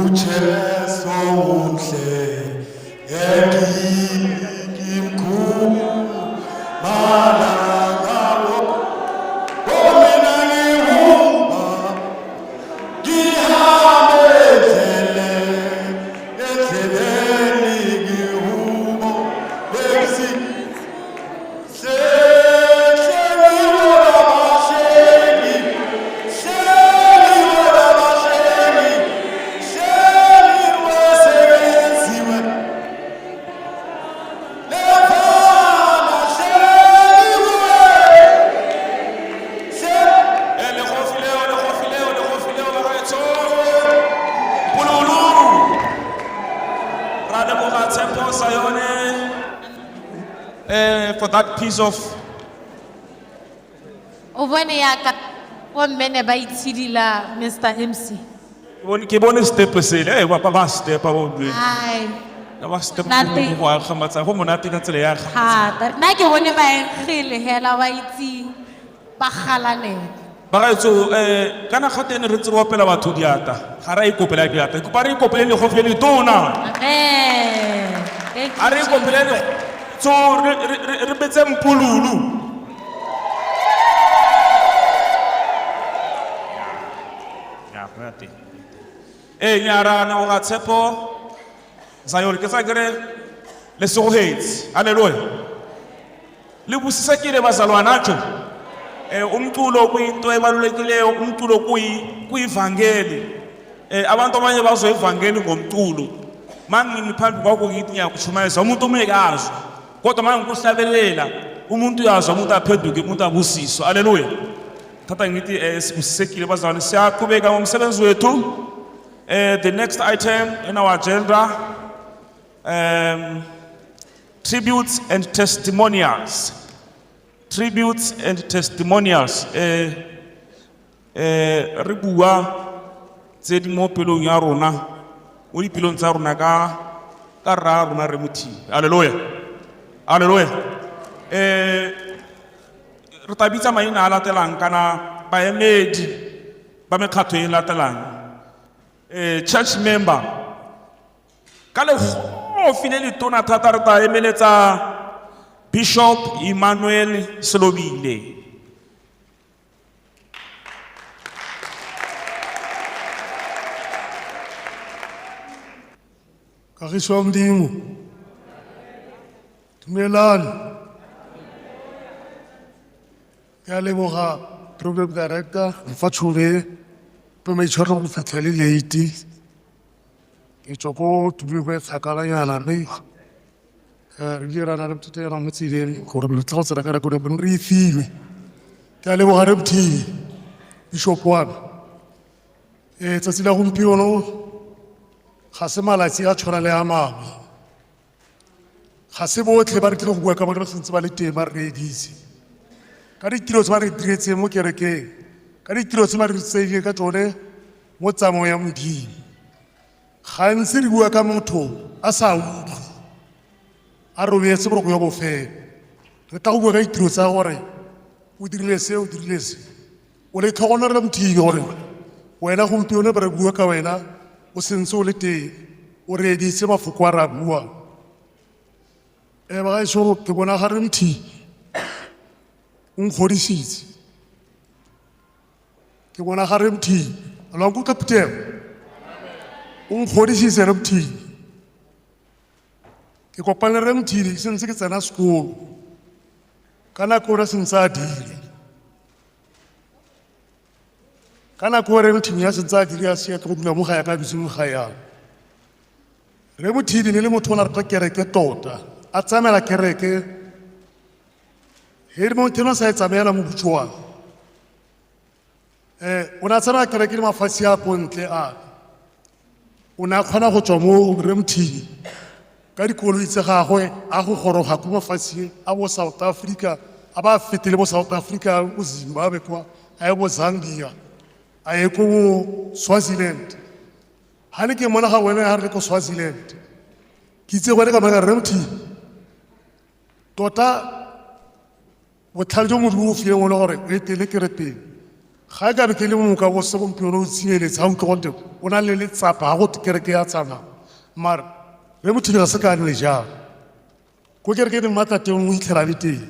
ujesu uhle ngimkhulu malanga womina ngihamba ngihambe endleleni ngihubo lesi for that piece of O bone ya ka wa mmene ba itshidila Mr MC. ke bone step sele ba step ba bone Ai, ba step Nothing. go a kgamatsa go monate ka tsela ya ga ha, na ke bone ba engile hela ba itsi ba galanela. ba ga itso kana kgatene re tsere opela batho diata ga ra ikopela diata ke pa re ikopele le go fele tona Amen. a re ikopele le so re betse mpululu nyara na o ga tshepo Zion ke sa kere le se go hetsi haleluya le busisekile bazalwana tjo umculo kuyinto ebalulekileyo umculo kuyivangeli abantu abanye bazwe ivangeli ngomculo mangini phambi kwakho ngithi ngiyakuchumayeza umuntu umekazi kodwa manje ngikuhlabelela umuntu uyazwa umuntu aphenduke umuntu abusiso haleluya thatha ngithi sibusisekile bazalwane siyaqhubeka ngomsebenzi wethu the next item in our agenda tributes and testimonials. Tributes and testimonials. Re bua tse di mo pelong ya rona o di pelong tsa rona ka ra rona re mothi haleluya haleluya re tabitsa maina a latelang kana baemedi ba mekgatho e latelang church member ka le go fine le tona thata re ta emeletsa Bishop Emmanuel Slobile. kagiso wa modimo dumelane ke a leboga program director mfa tšhobe pe maitshwaro go fitlha le late ke tswa ko tubego e kgakalanyana re dirana le motho ena mo tseleng gore re tla go tsena ka nako e bone re e filwe ke a leboga re bothile bishop wana tsatsi la gompieno ga se malatsi a tshwana le a mangwe ga se botlhe ba re tlile go bua ka bone ba sentse ba le teng ba re reeditse ka ditiro tse ba re diretseng mo kerekeng ka ditiro tse ba re tseileng ka tsone mo tsamao ya modimo gantsi re bua ka motho a sa utlwe a robetse gore go ya bofela re tla go bua ka ditiro tsa gore o dirile se o dirile se o le tlhogonolela mothii gore wena gompieno ba re bua ka wena o sentse o le teng o reeditse mafoko a re a buang bagaešo ke bona gare mothii o nkgodisitse ke bona gare mothii alwanko kapiteo o nkgodisitse re mothii ke kopane re mothidi sentse ke tsena sekolo ka nako ore sentse a dire ka nako ore mothidi ya sentse a dire a sia ke go dula mo ga ya ka dutse mo ga yang re mothidi ne le motho o na rata kereke tota a tsamela kereke he re motho eno sa e tsamaela mo butšoang o ne a tsamela kereke le mafatshe a ko ntle a o ne a kgona go tswa mo re mothidi ka dikoloi tse gagwe a go goroga ko mafatsheng a bo South Africa a ba fetile bo South Africa bo Zimbabwe kwa a ye bo Zambia a ye ko Swaziland ha ne ke mona ga wena ha re ko Swaziland ke itse gore ka maka re mthi tota botlhale jo mo go file ngone gore e tele kereteng ga ka be ke le moka go segompieno o tshireletsa ga utlwe gote o na le letsapa ga gote kereke ya tsamaya mara re mothibi ga se ka le jalo ko kereke di matla teng o itlhela le teng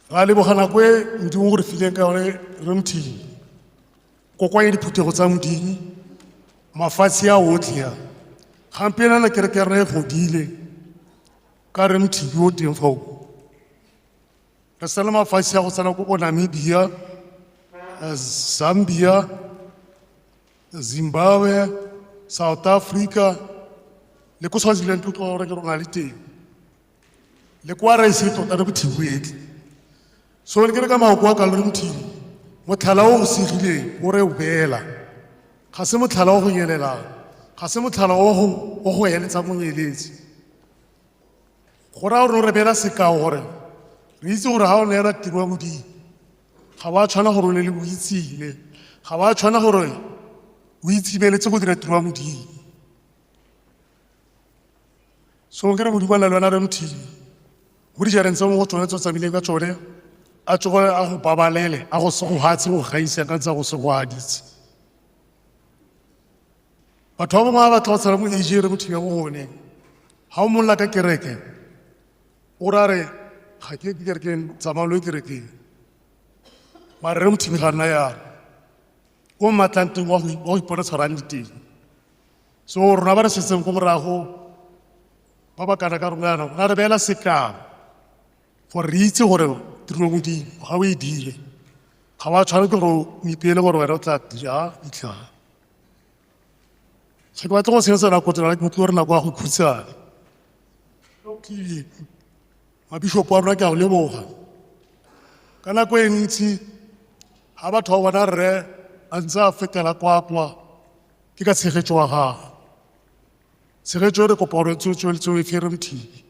ga leboga nako e modimo gore fileng ka yone re mothibi kokwanye diphuthego tsa modimo mafatshe a otlhe a gampe nana kereke ya rena e godile ka re mothibi o teng fao re sa le mafatshe a go tsena ko Namibia, Zambia, Zimbabwe, South Africa, le ko Swaziland o tlo re ke rona le teng le kwa re se tota re bothibi etle so le ke re ka maoko a ka le mothibi motlhala o go segileng o re o beela ga se motlhala o go nyelelang ga se motlhala o go eletsa monyeletsi go raya gore o re beela sekao gore re itse gore ga o neela tiro ya modimo ga ba tshwana gore o le boitsile ga ba tshwana gore o itsibeletse go dira tiro ya modimo so ke re modimo a na le wena re mothibi mo dijareng tse mo go tsone tse o tsamileng ka tsone a tsogo a go babalele a go se go hatse go gaisa ka tsa go se go aditse batho ba bangwe ba batla go tsena mo Asia re mothibi ya go gone ga o molola ka kereke o ra re ga ke kerekeng tsamaya lo kerekeng mara re mothibi ga nna yalo ko matlang teng wa go ipona tshwarang diteng so rona ba re setseng ko morago ba ba kana ka rona yana re beela sekao gore re itse gore tiro ya modimo ga o e dire ga wa tshwane ke gore o ipeele gore wena o tla dira itlhaga ga ke batle go senyetsa nako tsela ke motho o re nako ya go khutsana mabishopo a rona ke a go leboga ka nako e ntsi ga batho ba bona rre a ntse a fetela kwa ke ka tshegetso wa gago tshegetso e re kopa gore tseo e fere mothibi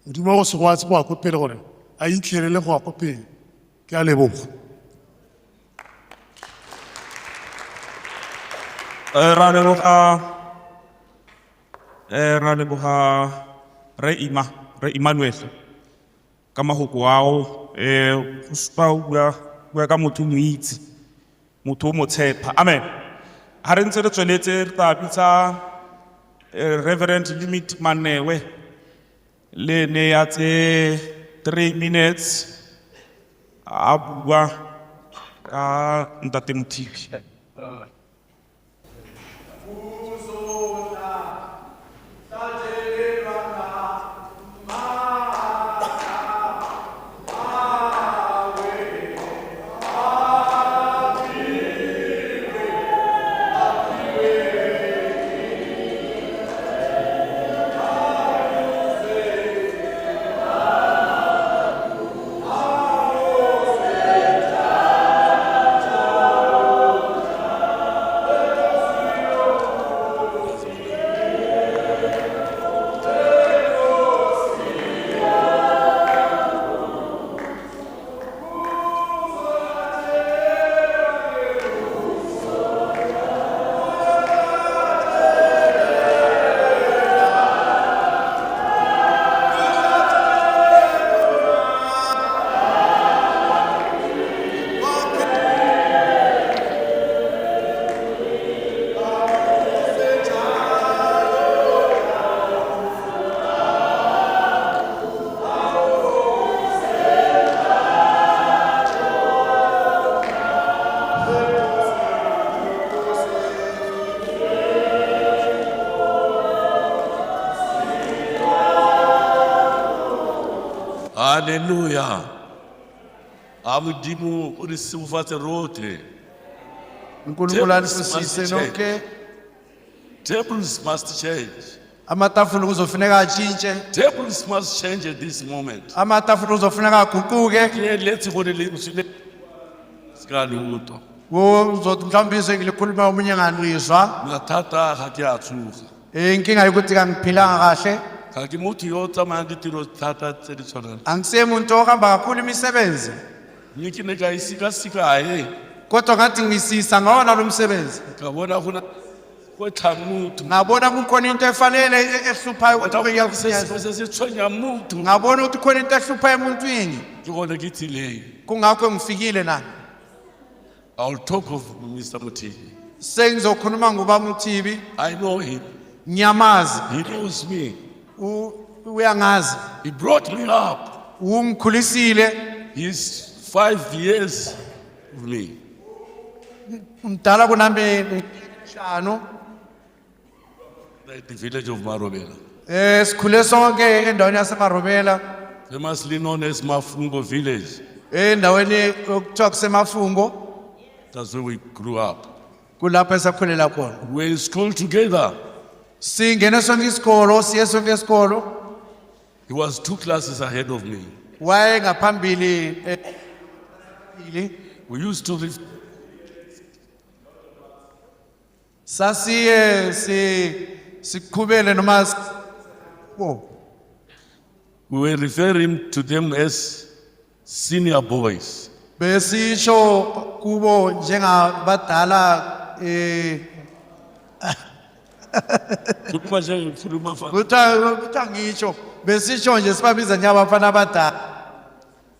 modimo wa go se go a tse go ya ko pele gore a itlhelele go ya ko pele ke a leboga ra leboga re Emmanuel ka mahoko ao go supa o bua ka motho o mo itse motho o mo tshepa amen ha re ntse re tsweletse re tla bitsa Reverend Limit Manewe le ne ya tse 3 minutes a bua ka ntate Mothibi. Hallelujah. Amudimo urisimufatse rote. uNkulunkulu anisisise nonke Tables must change. amatafula kuzofuneka atshintshe Tables must change at this moment. amatafula kuzofuneka aguquke Let's go to the Skaluto. uzothi mhlawumbe ngilikhuluma omunye nganizwa Natata hakiatsuka. inkinga yokuthi kangiphilanga kahle Hakimuti yota manditiro tata traditional. angisemuntu ohamba kakhulu imisebenzi Nikineka isika sika kodwa ngathi ngisisa ngawona lo msebenzi kabona kuna kwetha motho ngabona kukhona into efanele ehluphayo sesitshwenya motho ngabona ukuthi khona into ehluphayo emuntwini ke gone ke tsileng. kungakho ngifikile na I'll talk of Mr. Mutivi. sengizokhuluma ngoba Mthibi I know him. nyamazi He knows me. uyangazi He brought me up. ungikhulisile He's 5 years with me. mdala kunami 5 At the village of Marobela. sikhule sonke endaweni yasemarobela Famously known as Mafungo village. endaweni okuthiwa kusemafungo That's where we grew up. kulapho esakhulela khona We were in school together. singene sonke isikolo siye sonke isikolo He was 2 classes ahead of me. waye ngaphambili We used to live. sasiye siqhubele noma We were referring to them as senior boys. besisho kubo njengabadala kuthiwa ngisho besisho nje sibabiza njengabafana abadala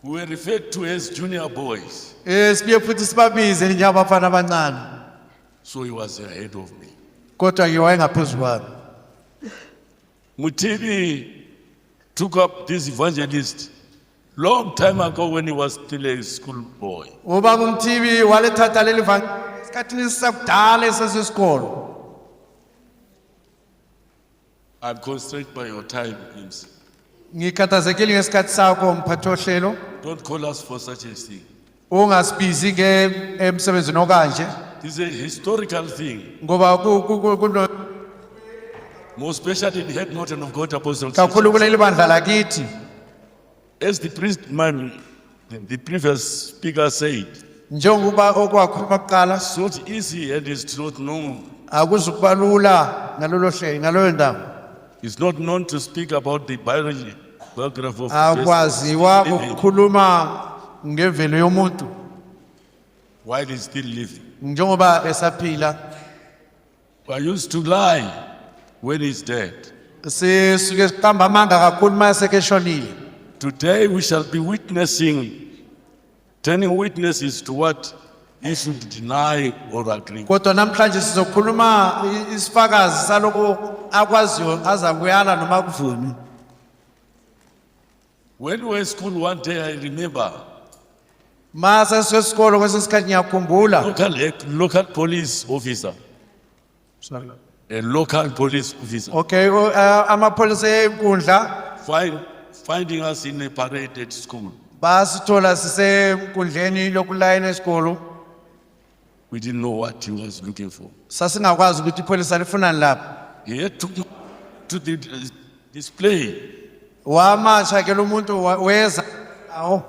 We were referred to as junior boys. sibuye futhi sibabize njengabafana abancane So he was ahead of me. kodwa ke wayengaphezu kwami Mutivi took up this evangelist long time ago when he was still a school boy. ubaba uMthibi walithatha leli vangeli esikhathini sakudala esesikolo I'm constrained by your time, MC. ngikhathazekile ngesikhathi sakho mphathi ohlelo Don't call us for such a thing. ungasibizi ke emsebenzini okanje This is a historical thing, ngoba more especially in Head Norton of God Apostle. kakhulu kuleli bandla lakithi As the priest man, the previous speaker said, njengoba okwakhuluma kuqala it's not easy and it's not known. akuzukuba lula ngalolo hlelo ngaloyo ndawo It's not known to speak about the biography of akwaziwa living ukukhuluma ngemvelo yomuntu while he's still living. njengoba esaphila I used to lie when he's dead. sisuke siqamba amanga kakhulu mayeseke eshonile Today we shall be witnessing, turning witnesses to what he should deny or agree. kodwa namhlanje sizokhuluma isifakazi saloko akwaziyo azakuyala noma kuvumi When we were in school one day, I remember mase sesikolo kwesesikhathi ngiyakhumbula local police officer, a local police officer, okay amapholisa enkundla finding us in a parade at school. basithola sisenkundleni lokulayina esikolo We didn't know what he was looking for. sasingakwazi ukuthi ipholisa lifunani lapha He had to the display. wamasha ke lo muntu weza awo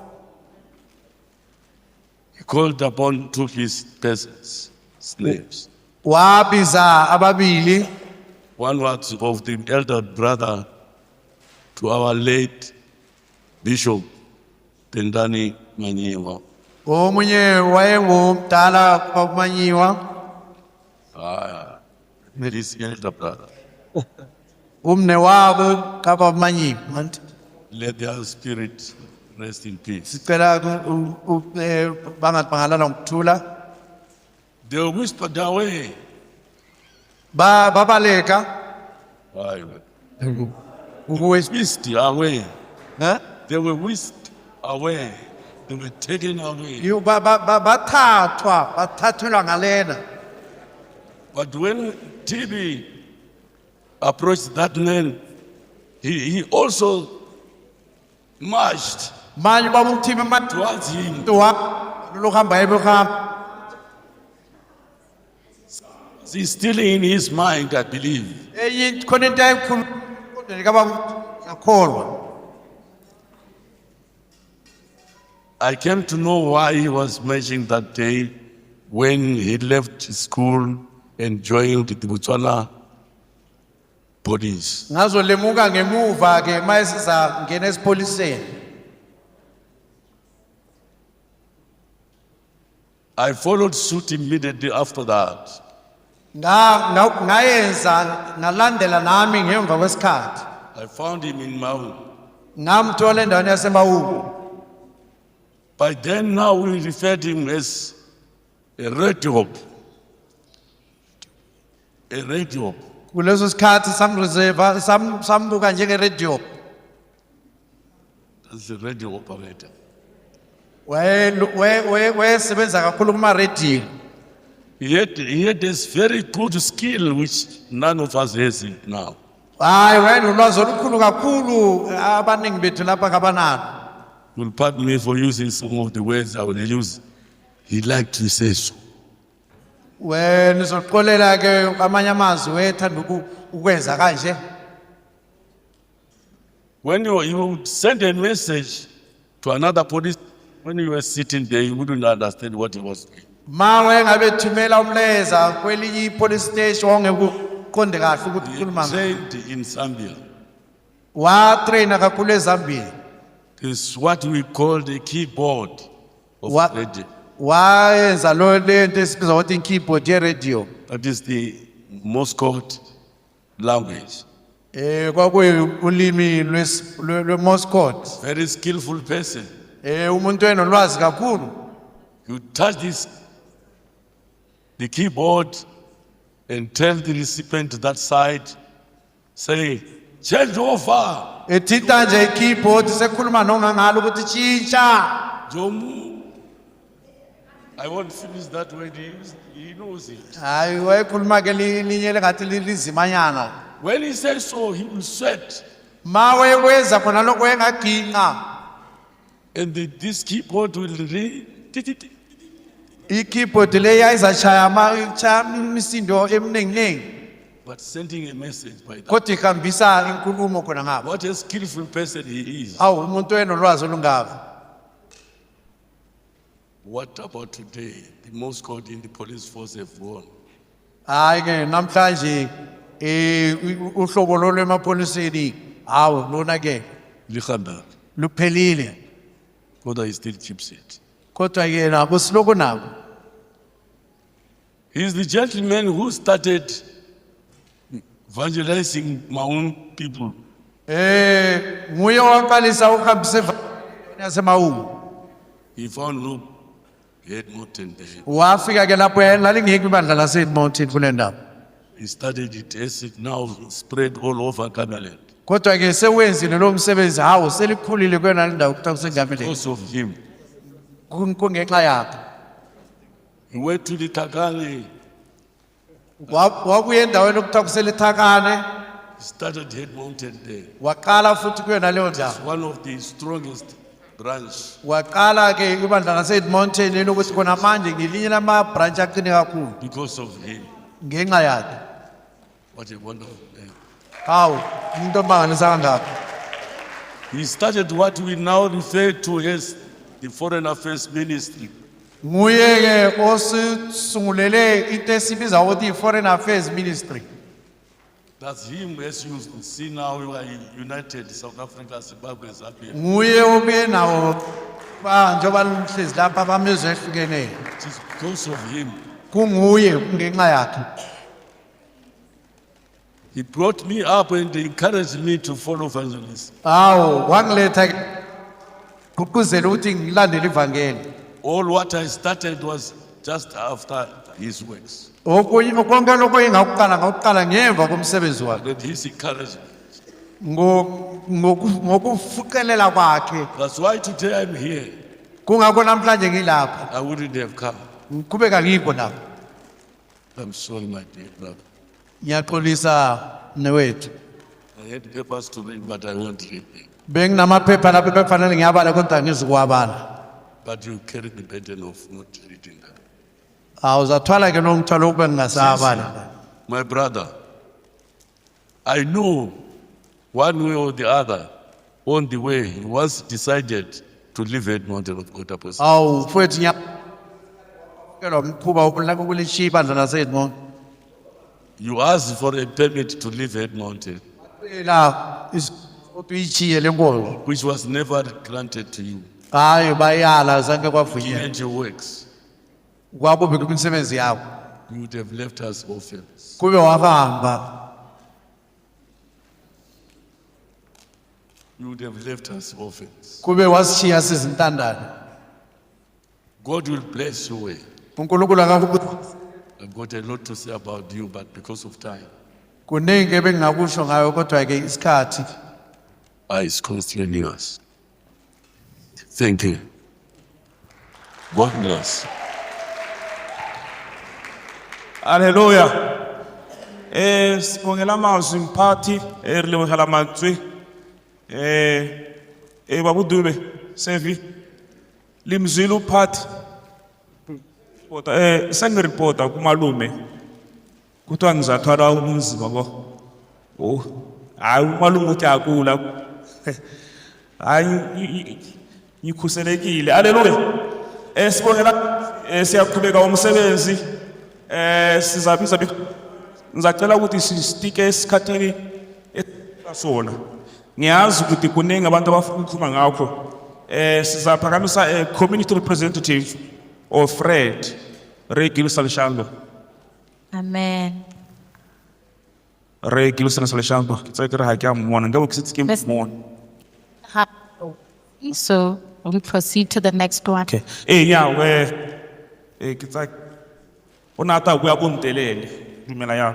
He called upon two his peasants, slaves. wabiza ababili One was of the elder brother to our late Bishop Tendani Manyewa. omunye wayengumdala kwakumanyiwa This elder brother. umne wabo kabamanyiwa Let their spirit rest in peace. sicela bangabangalala ngokuthula They were whispered away. babaleka Whisked away. eh They were whisked away. They were taken away. bathathelwa ngalena But when TB approached that man, he also marched manje baba umthimba towards him. lohamba ebuhamba He's still in his mind, I believe. khona into ayikhuluma kodwa kababa yakholwa I came to know why he was mentioning that day when he left school and joined the Botswana police. ngazolemuka ngemuva ke mayesiza ngena esipholiseni I followed suit immediately after that. ngayenza nalandela nami ngemva kwesikhathi. I found him in Maun. Ngamthola endaweni yaseMawu. By then, now we referred him as a red hope. A red hope. Kuleso sikhathi samreserve sambuka njenge radio. That's a radio operator. Wayesebenza kakhulu kuma radio. He had this very good skill which none of us has it now. Hayi wayenolwazi olukhulu kakhulu abaningi bethu lapha kabanalo. You'll pardon me for using some of the words I will use. He liked to say so. Wena uzoxolela ke amanye amazwi wethanda ukwenza kanje. When you send a message to another police, when you were sitting there, you wouldn't understand what he was saying. Ma wengabe thumela umleza kwelinye police station ongekuqonde kahle ukuthi He ukhuluma ngani. trained in Zambia. Wa trainer kakhulu eZambia. It's what we call the keyboard of What? radio. Wayenza lo lento esibiza ukuthi keyboard ye radio. That is the Moscow language. Kwakuyi ulimi lweMoscow. Very skillful person. Umuntu enolwazi kakhulu. You touch the keyboard and tell the recipient that side, say, change over. Ethinta nje ikeyboard sekhuluma nongangalo ukuthi tshintsha. Jomu. I won't finish that word. He knows it. Hayi wayekhuluma ke linye lengathi lizimanyana. When he says so, he will sweat. Ma wayekwenza khona lokho engaginqa. And this keyboard will read. Ikeyboard le yayizachaya imisindo eminingi. But sending a message by that. Kodwa ihambisa inkulumo khona ngapha. What a skillful person he is. Awu umuntu enolwazi olungaka. What about today? The Moscow in the police force have won. Hayi ke namhlanje uhlobo lwemapoliseni awu lona ke Likhanda. luphelile. Kodwa he still keeps it. Kodwa yena kusiloko nabo. He's the gentleman who started evangelizing my own people. Nguye owaqalisa ukuhambisa yaseMawu. He found no head mountain there. Wafika ke lapho lalingekho ibandla laseMountain kule ndawo. He started it as it now spread all over Canaanland. Kodwa ke sewenzile lo msebenzi hawo selikhulile kwena ndawo kuthiwa kusengamele. Because of him. Kungenxa yakhe. He went to the Takane. Wabuye endaweni okuthiwa kuselithakane. He started head mountain there. Waqala futhi kuyona leyo ndawo. One of the strongest branch. Waqala ke ibandla laseMountain lokuthi khona manje ngelinye lama branch aqine kakhulu Because of him. ngenxa yakhe. What a wonderful man. Hawu umuntu omangalisa kangaka. He started what we now refer to as the Foreign Affairs Ministry. Nguye ke osungulele into esibiza ukuthi i-Foreign Affairs Ministry. That's him, as you see now, we are united, South Africa, Zimbabwe, Zambia. Nguye obuye nawo njengoba lihlezi lapha abamezwe ehlukeneyo. It is because of him. Kunguye ngenxa yakhe. He brought me up and encouraged me to follow evangelism. Hawu wangiletha kugqugquzela ukuthi ngilandele ivangeli. All what I started was just after his works. Okunye konke lokho engakuqala ngemva komsebenzi wakhe. And his encouragement. Ngokufuqelela kwakhe. That's why today I'm here. Kungakho namhlanje ngilapha. I wouldn't have come. Ngiqhubeka ngikho lapha. I'm sorry, my dear brother. Ngiyaxolisa newethu. I had papers to read, but I won't read them. Benginamaphepha lapha bekufanele ngiyabala kodwa ngizukwabala. But you carry the burden of not reading them. Awuzathwala ke lo mthwalo ukube ngingasabala. My brother, I know one way or the other, on the way, he was decided to leave Edmond of God Apostle. Awu mfowethu ngiyakelwa umkhuba wokulaka ukulishiya ibandla laseEdmond. You asked for a permit to leave Edmond, La uyichiye lenkonzo. which was never granted to you. Hayi bayala zange kwavunyelwa. Given your works. Kwakubi kwimisebenzi yakho. you would have left us orphans. kube wakahamba You would have left us orphans. kube wasishiya sizintandane. God will bless you well. uNkulunkulu akakubuthi I've got a lot to say about you, but because of time, kuningi ebengingakusho ngayo kodwa ke isikhathi it's continuous. Thank you. God bless. Hallelujah. Sibongela amazwi mphathi, re lebogela mantswe. Babudube, Sevi. Limzwile uphathi. Sengiripota kumalume. Kuthiwa ngizathwala umzimba bo. Oh, hayi umalume uthi akula. Hayi ngikhuselekile. Hallelujah. Sibongela siyaqhubeka umsebenzi. Sizabiza ngizacela ukuthi sistike esikhatheni esona. Ngiyazi ukuthi kuningi abantu abafuna ukukhuluma ngakho. Sizaphakamisa community representative of Fred Ray Gilson Shambo. Amen. Ray Gilson Shambo. Kitsa re ha ke a mmona ngeke ke setse ke Let's- mmona. So we'll proceed to the next one. Okay. Yeah, kitsa ona ta bua go ntelele dumela ya.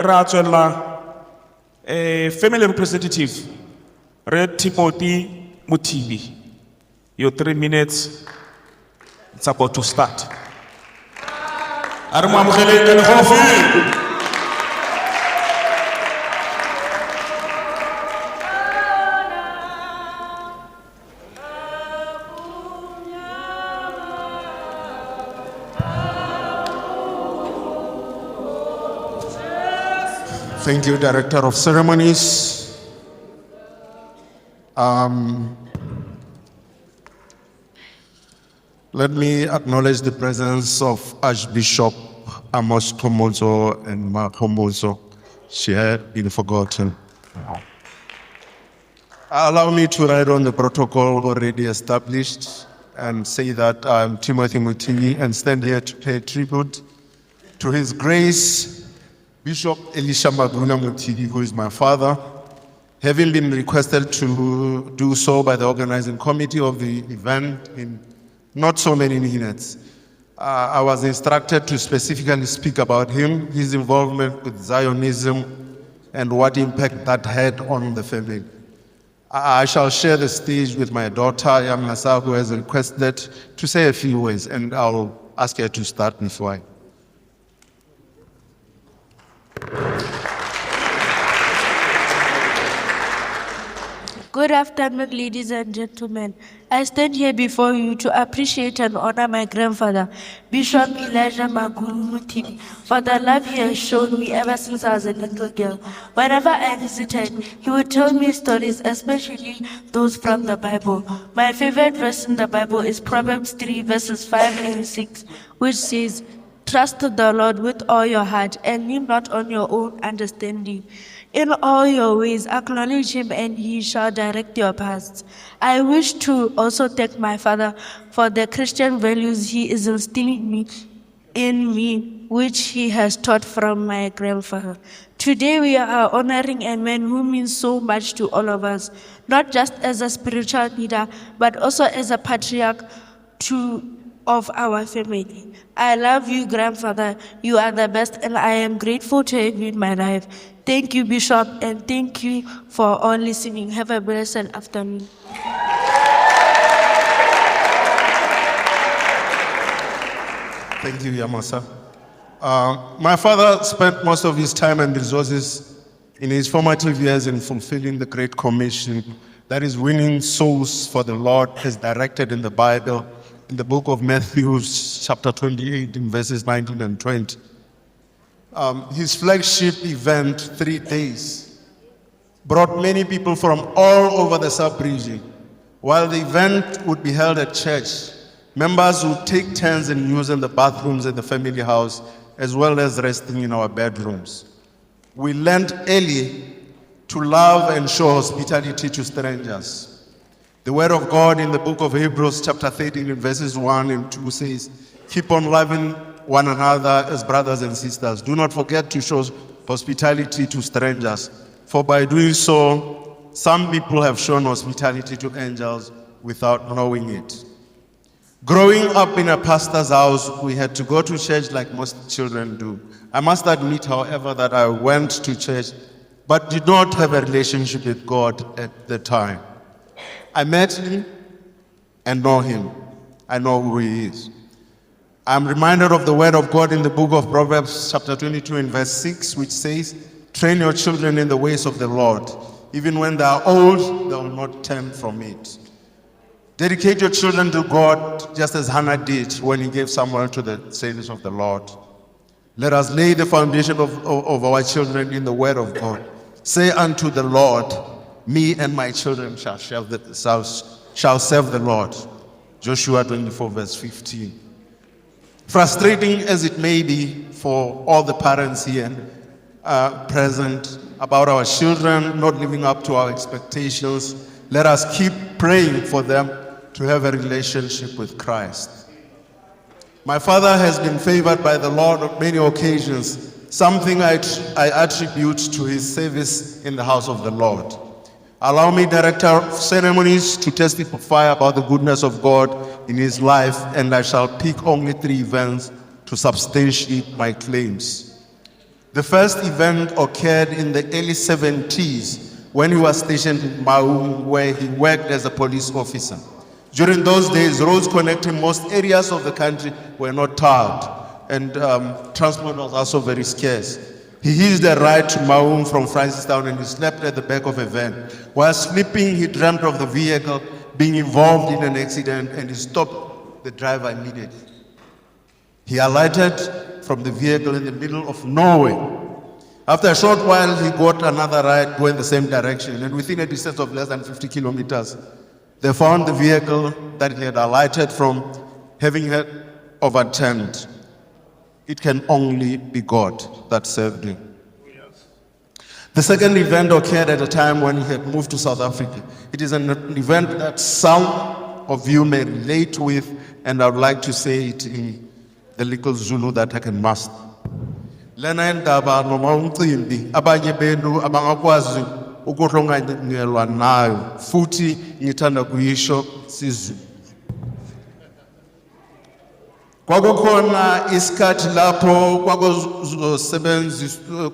Ra tswela family representative Red Timothy Mutibi. Your 3 minutes, it's about to start. Arma mkhele ke khofi. Thank you, Director of Ceremonies. Let me acknowledge the presence of Archbishop Amos Komozo and Mark Komozo. She had been forgotten. Allow me to write on the protocol already established and say that I'm Timothy Mutini and stand here to pay tribute to His Grace Bishop Elisha Maguna Mutini, who is my father, having been requested to do so by the organizing committee of the event in not so many minutes. I was instructed to specifically speak about him, his involvement with Zionism, and what impact that had on the family. I shall share the stage with my daughter, Yamasa, who has requested to say a few words, and I'll ask her to start before I. Good afternoon, ladies and gentlemen. I stand here before you to appreciate and honor my grandfather, Bishop Elijah Magulu Mutini, for the love he has shown me ever since I was a little girl. Whenever I visited, he would tell me stories, especially those from the Bible. My favorite verse in the Bible is Proverbs 3, verses 5 and 6, which says, "Trust the Lord with all your heart and lean not on your own understanding. In all your ways, acknowledge him and he shall direct your paths." I wish to also thank my father for the Christian values he is instilling in me, which he has taught from my grandfather. Today we are honoring a man who means so much to all of us, not just as a spiritual leader, but also as a patriarch of our family. I love you, grandfather. You are the best, and I am grateful to have you in my life. Thank you, Bishop, and thank you for all listening. Have a blessed afternoon. Thank you, Yamasa. My father spent most of his time and resources in his formative years in fulfilling the Great Commission, that is winning souls for the Lord as directed in the Bible, in the book of Matthew, chapter 28, in verses 19 and 20. His flagship event, 3 days, brought many people from all over the sub-region. While the event would be held at church, members would take turns in using the bathrooms in the family house, as well as resting in our bedrooms. We learned early to love and show hospitality to strangers. The word of God in the book of Hebrews chapter 13 in verses 1 and 2 says, "Keep on loving one another as brothers and sisters. Do not forget to show hospitality to strangers, for by doing so, some people have shown hospitality to angels without knowing it. Growing up in a pastor's house, we had to go to church like most children do. I must admit, however, that I went to church but did not have a relationship with God at the time. I met him and know him. I know who he is. I'm reminded of the word of God in the book of Proverbs chapter 22 and verse 6, which says, train your children in the ways of the Lord. Even when they are old, they will not turn from it. Dedicate your children to God, just as Hannah did when he gave Samuel to the service of the Lord. Let us lay the foundation of our children in the word of God. Say unto the Lord, me and my children shall serve the Lord. Joshua 24 verse 15. Frustrating as it may be for all the parents here present about our children not living up to our expectations, let us keep praying for them to have a relationship with Christ. My father has been favored by the Lord on many occasions, something I attribute to his service in the house of the Lord. Allow me, Director of Ceremonies, to testify about the goodness of God in his life, and I shall pick only 3 events to substantiate my claims. The first event occurred in the early 70s when he was stationed in Maung, where he worked as a police officer. During those days, roads connecting most areas of the country were not tarred, and transport was also very scarce. He hitched a ride to Maung from Francistown and he slept at the back of a van. While sleeping, he dreamt of the vehicle being involved in an accident, and he stopped the driver immediately. He alighted from the vehicle in the middle of nowhere. After a short while, he got another ride going the same direction, and within a distance of less than 50 kilometers, they found the vehicle that he had alighted from having had overturned. It can only be God that saved him. The second event occurred at a time when he had moved to South Africa. It is an event that some of you may relate with, and I would like to say it in the little Zulu that I can master. Lena indaba noma umcimbi abanye benu abangakwazi ukuhlanganyelwa nayo, futhi ngithanda kuyisho sizwe. Kwakukhona isikhathi lapho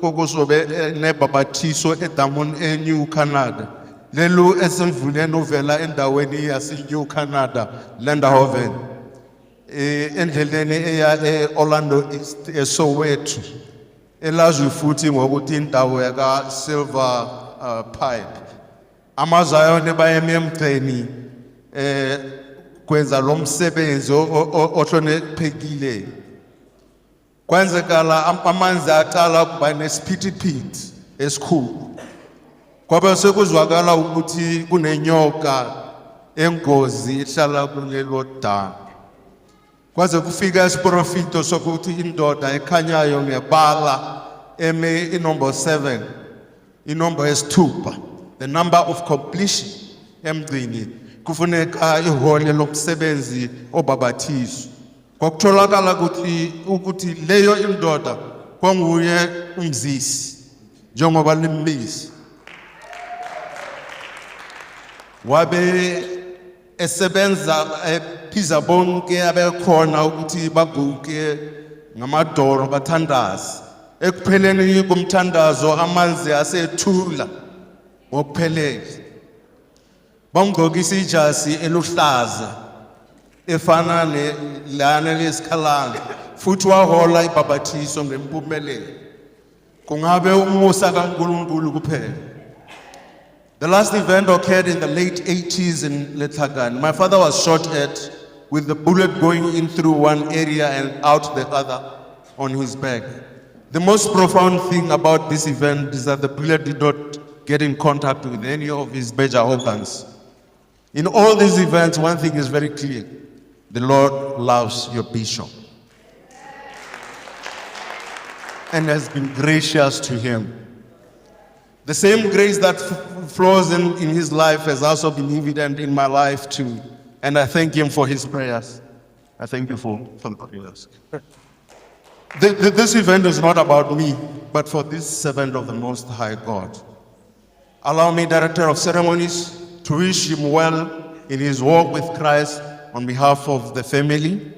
kwakuzobe nebhabhathiso eDamon eNew Canada. Lelu esemvuleni ovela endaweni yaseNew Canada, Landerhoven. Endleleni eya eOrlando East eSoweto. Elaziwe futhi ngokuthi indawo yaka Silver Pipe. AmaZion bayeme emgceni kwenza lo msebenzi ohloniphekile. Kwenzekala amanzi aqala ukuba nesiphithiphithi esikhulu. Kwabe sekuzwakala ukuthi kunenyoka engozi ihlala kulelo dam. Kwaze kufika isiprofito sokuthi indoda ekhanyayo ngebala eme inomber 7, inomber esithupha, the number of completion emgcini. Kufuneka ihole lomsebenzi obhabhathiso. Kwakutholakala ukuthi leyo indoda kwanguye umzisi njengoba limbisi. Wabe esebenza ephiza bonke abekhona ukuthi baguke ngamadoro bathandaza. Ekupheleni komthandazo amanzi asethula ngokuphelele. Bamgqokisa ijasi eluhlaza efana lana lesikhalanga, futhi wahola ibhabhathiso ngempumelelo. Kungabe umusa kaNkulunkulu kuphela. The last event occurred in the late 80s in Lethagan. My father was shot at with the bullet going in through one area and out the other on his back. The most profound thing about this event is that the bullet did not get in contact with any of his major organs. In all these events, one thing is very clear. The Lord loves your bishop and has been gracious to him. The same grace that flows in his life has also been evident in my life too. And I thank him for his prayers. I thank you for the prayers. This event is not about me, but for this servant of the Most High God. Allow me, Director of Ceremonies, to wish him well in his walk with Christ on behalf of the family.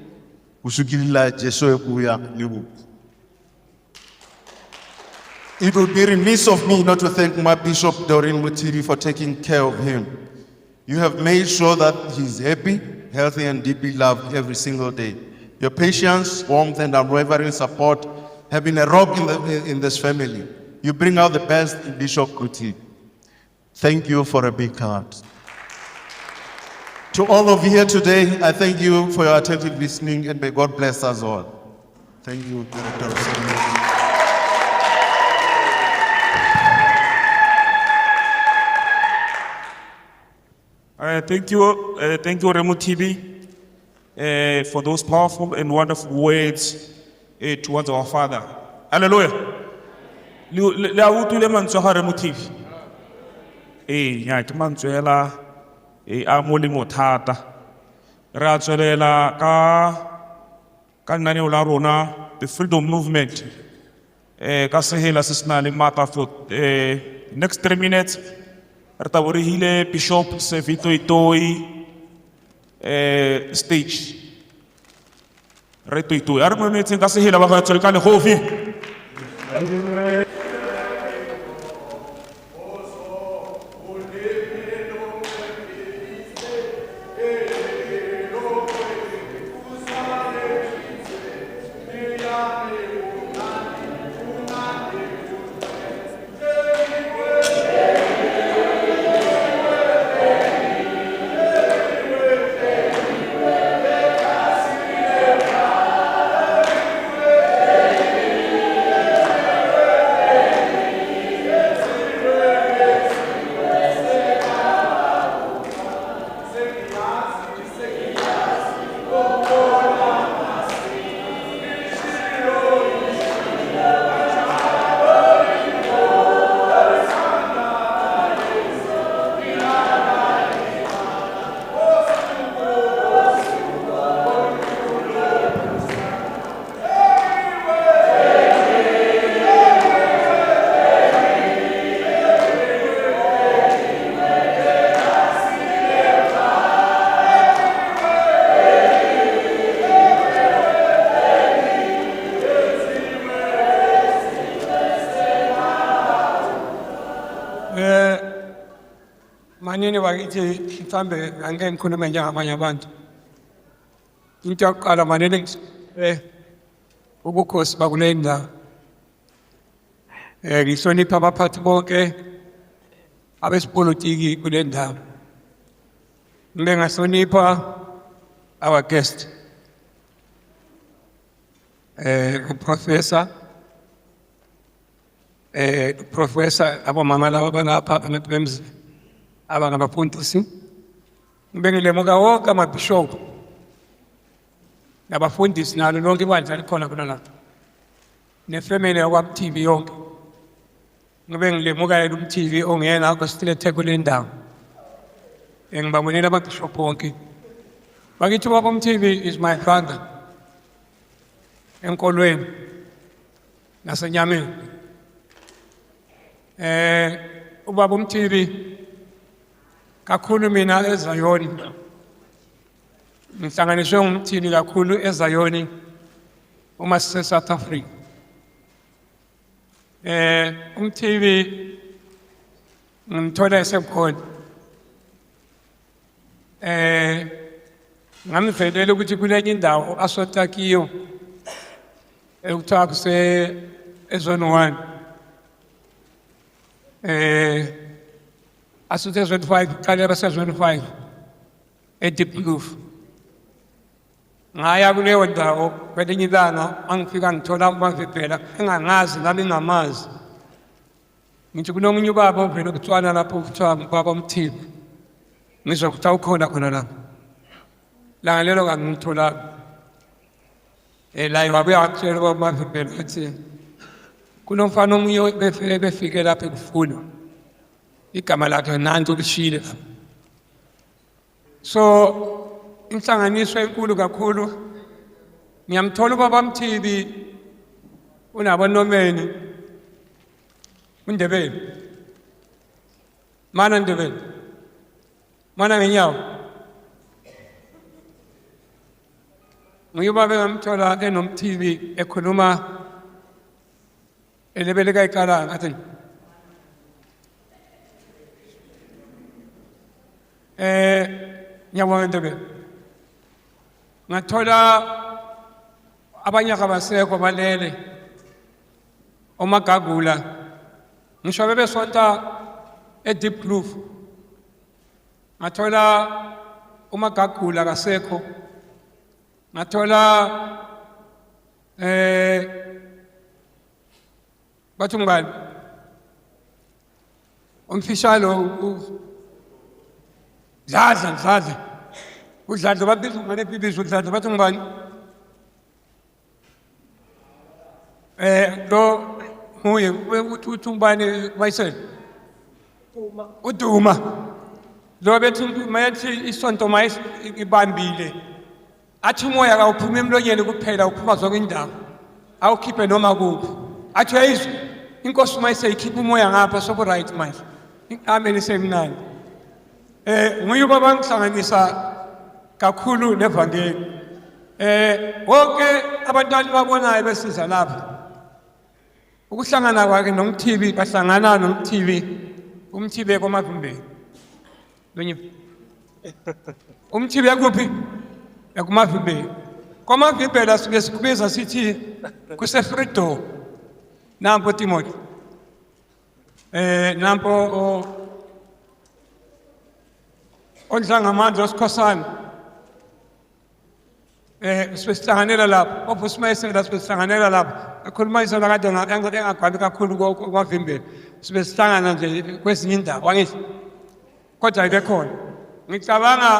It would be remiss of me not to thank my Bishop Doreen Mutiri for taking care of him. You have made sure that he's happy, healthy, and deeply loved every single day. Your patience, warmth, and unwavering support have been a rock in this family. You bring out the best in Bishop Kuti. Thank you for a big heart. To all of you here today, I thank you for your attentive listening, and may God bless us all. Thank you, Director of Ceremonies. Thank you, Remo TV, for those powerful and wonderful words towards our Father. Hallelujah. Le a utlwile mantswe ga Remo TV. Ke mantswe hela a molemo thata. Re a tswelela ka lenaneo la rona, the Freedom Movement. Ka sehela se sena le matla for next 3 minutes. Re taboregile Bishop Sevito Itoi stage. Re Itoi. A re memetseng ka sehela ba go tswela ka legofi. Manini wakithi mhlambe angeke ngikhulume njengamanye abantu. Into yokuqala manini ubukhosi bakule ndawo. Ngihlonipha abaphathi bonke abesipolitiki kule ndawo. Ngibe ngahlonipha our guest. Professor abomama laba banapha emzini. Abangabafundisi ngibengilemuka wonke amabhishophu nabafundisi nalo lonke ibandla likhona khona la nefamily yakwaMTV yonke ngibengilemuka yena uMTV ongena akosilethe kule ndawo ngibabonela ababhishophu bonke bakithi ubaba uMTV is my father enkolweni nasenyameni ubaba uMTV kakhulu mina eZayoni ngihlanganiswe ngumthini kakhulu eZayoni uma sise South Africa uMTV ngimthola esekhona ngamvelela ukuthi kulenye indawo asota kiyo ekuthiwa kuse ezone 1 asuthe zone 5 kale base zone 5 eDeepkloof ngaya kuleyo ndawo kwelinye ilanga angifika ngithola uMaviphela engangazi nami ngamazi ngithi kunomunye ubaba ovela kuTswana lapho kuthiwa ubaba uMTV ngizwa ukuthi awukhona khona lapho la lelo ngangithola la wabuya wakutshela uMaviphela ukuthi kunomfana omunye befike lapha ekufuna igama lakhe nanto lishile. So inhlanganiso enkulu kakhulu ngiyamthola ubaba uMTV unabonomeni uNdebele mana Ndebele mana ngenyawo ngiyuba bengamthola enomTV ekhuluma elebeleka ikalanga athi nyabonga Ndebele ngathola abanye abasekho balele omagagula ngisho bebesonta eDeep Kloof ngathola umagagula kasekho ngathola bathi ngani umfishalo Dladla udladla babiza ngane bibiza udladla bathi ngibani lo huye uthi ngibani bayisela uDuma lo bethi mayethi isonto ibambile athi umoya awuphuma emlonyeni kuphela uphuma zonke indawo awukhiphe noma kuphi athi uyayizwa inkosi uma iseyikhipha umoya ngapha soku right manje amen isemnandi nguyuba bangihlanganisa kakhulu nevangeli wonke abantwana babonayo besiza lapha ukuhlangana kwakhe nomTV bahlangana nomTV umTV komavimbeni lonye umTV yakuphi ekumavimbeni komavimbela sike sikubiza sithi kuse Freedom nampo Timothy nampo ondlanga amandla osikhosana sibehlanganela lapho ophusmayisela sibehlanganela lapho akhuluma isona kade engagwabi kakhulu kwavimbela sibehlangana nje kwezinye indawo wangithi kodwa ibe khona ngicabanga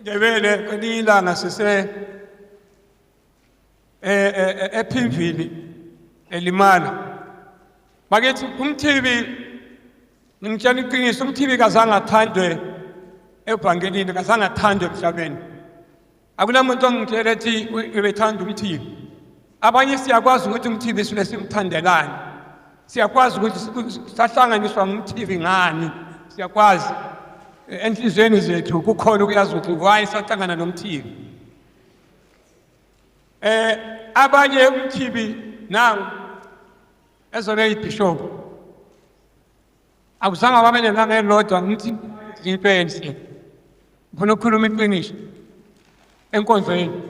Ndebele kwelinye ilanga sise ePhimvili elimala bakethi umTV ngimtshela iqiniso umTV kazange athandwe evangelini kazange athandwe emhlabeni akunamuntu ongitshela ethi ubethanda umTV abanye siyakwazi ukuthi umTV sile simthandelani siyakwazi ukuthi sahlanganiswa ngumTV ngani siyakwazi enhlizweni zethu kukhona ukuyazi ukuthi why sahlangana nomTV abanye umTV nangu ezone iBishop akuzange abamene nangelodwa ngithi into enhle ngifuna ukukhuluma iqiniso enkonzweni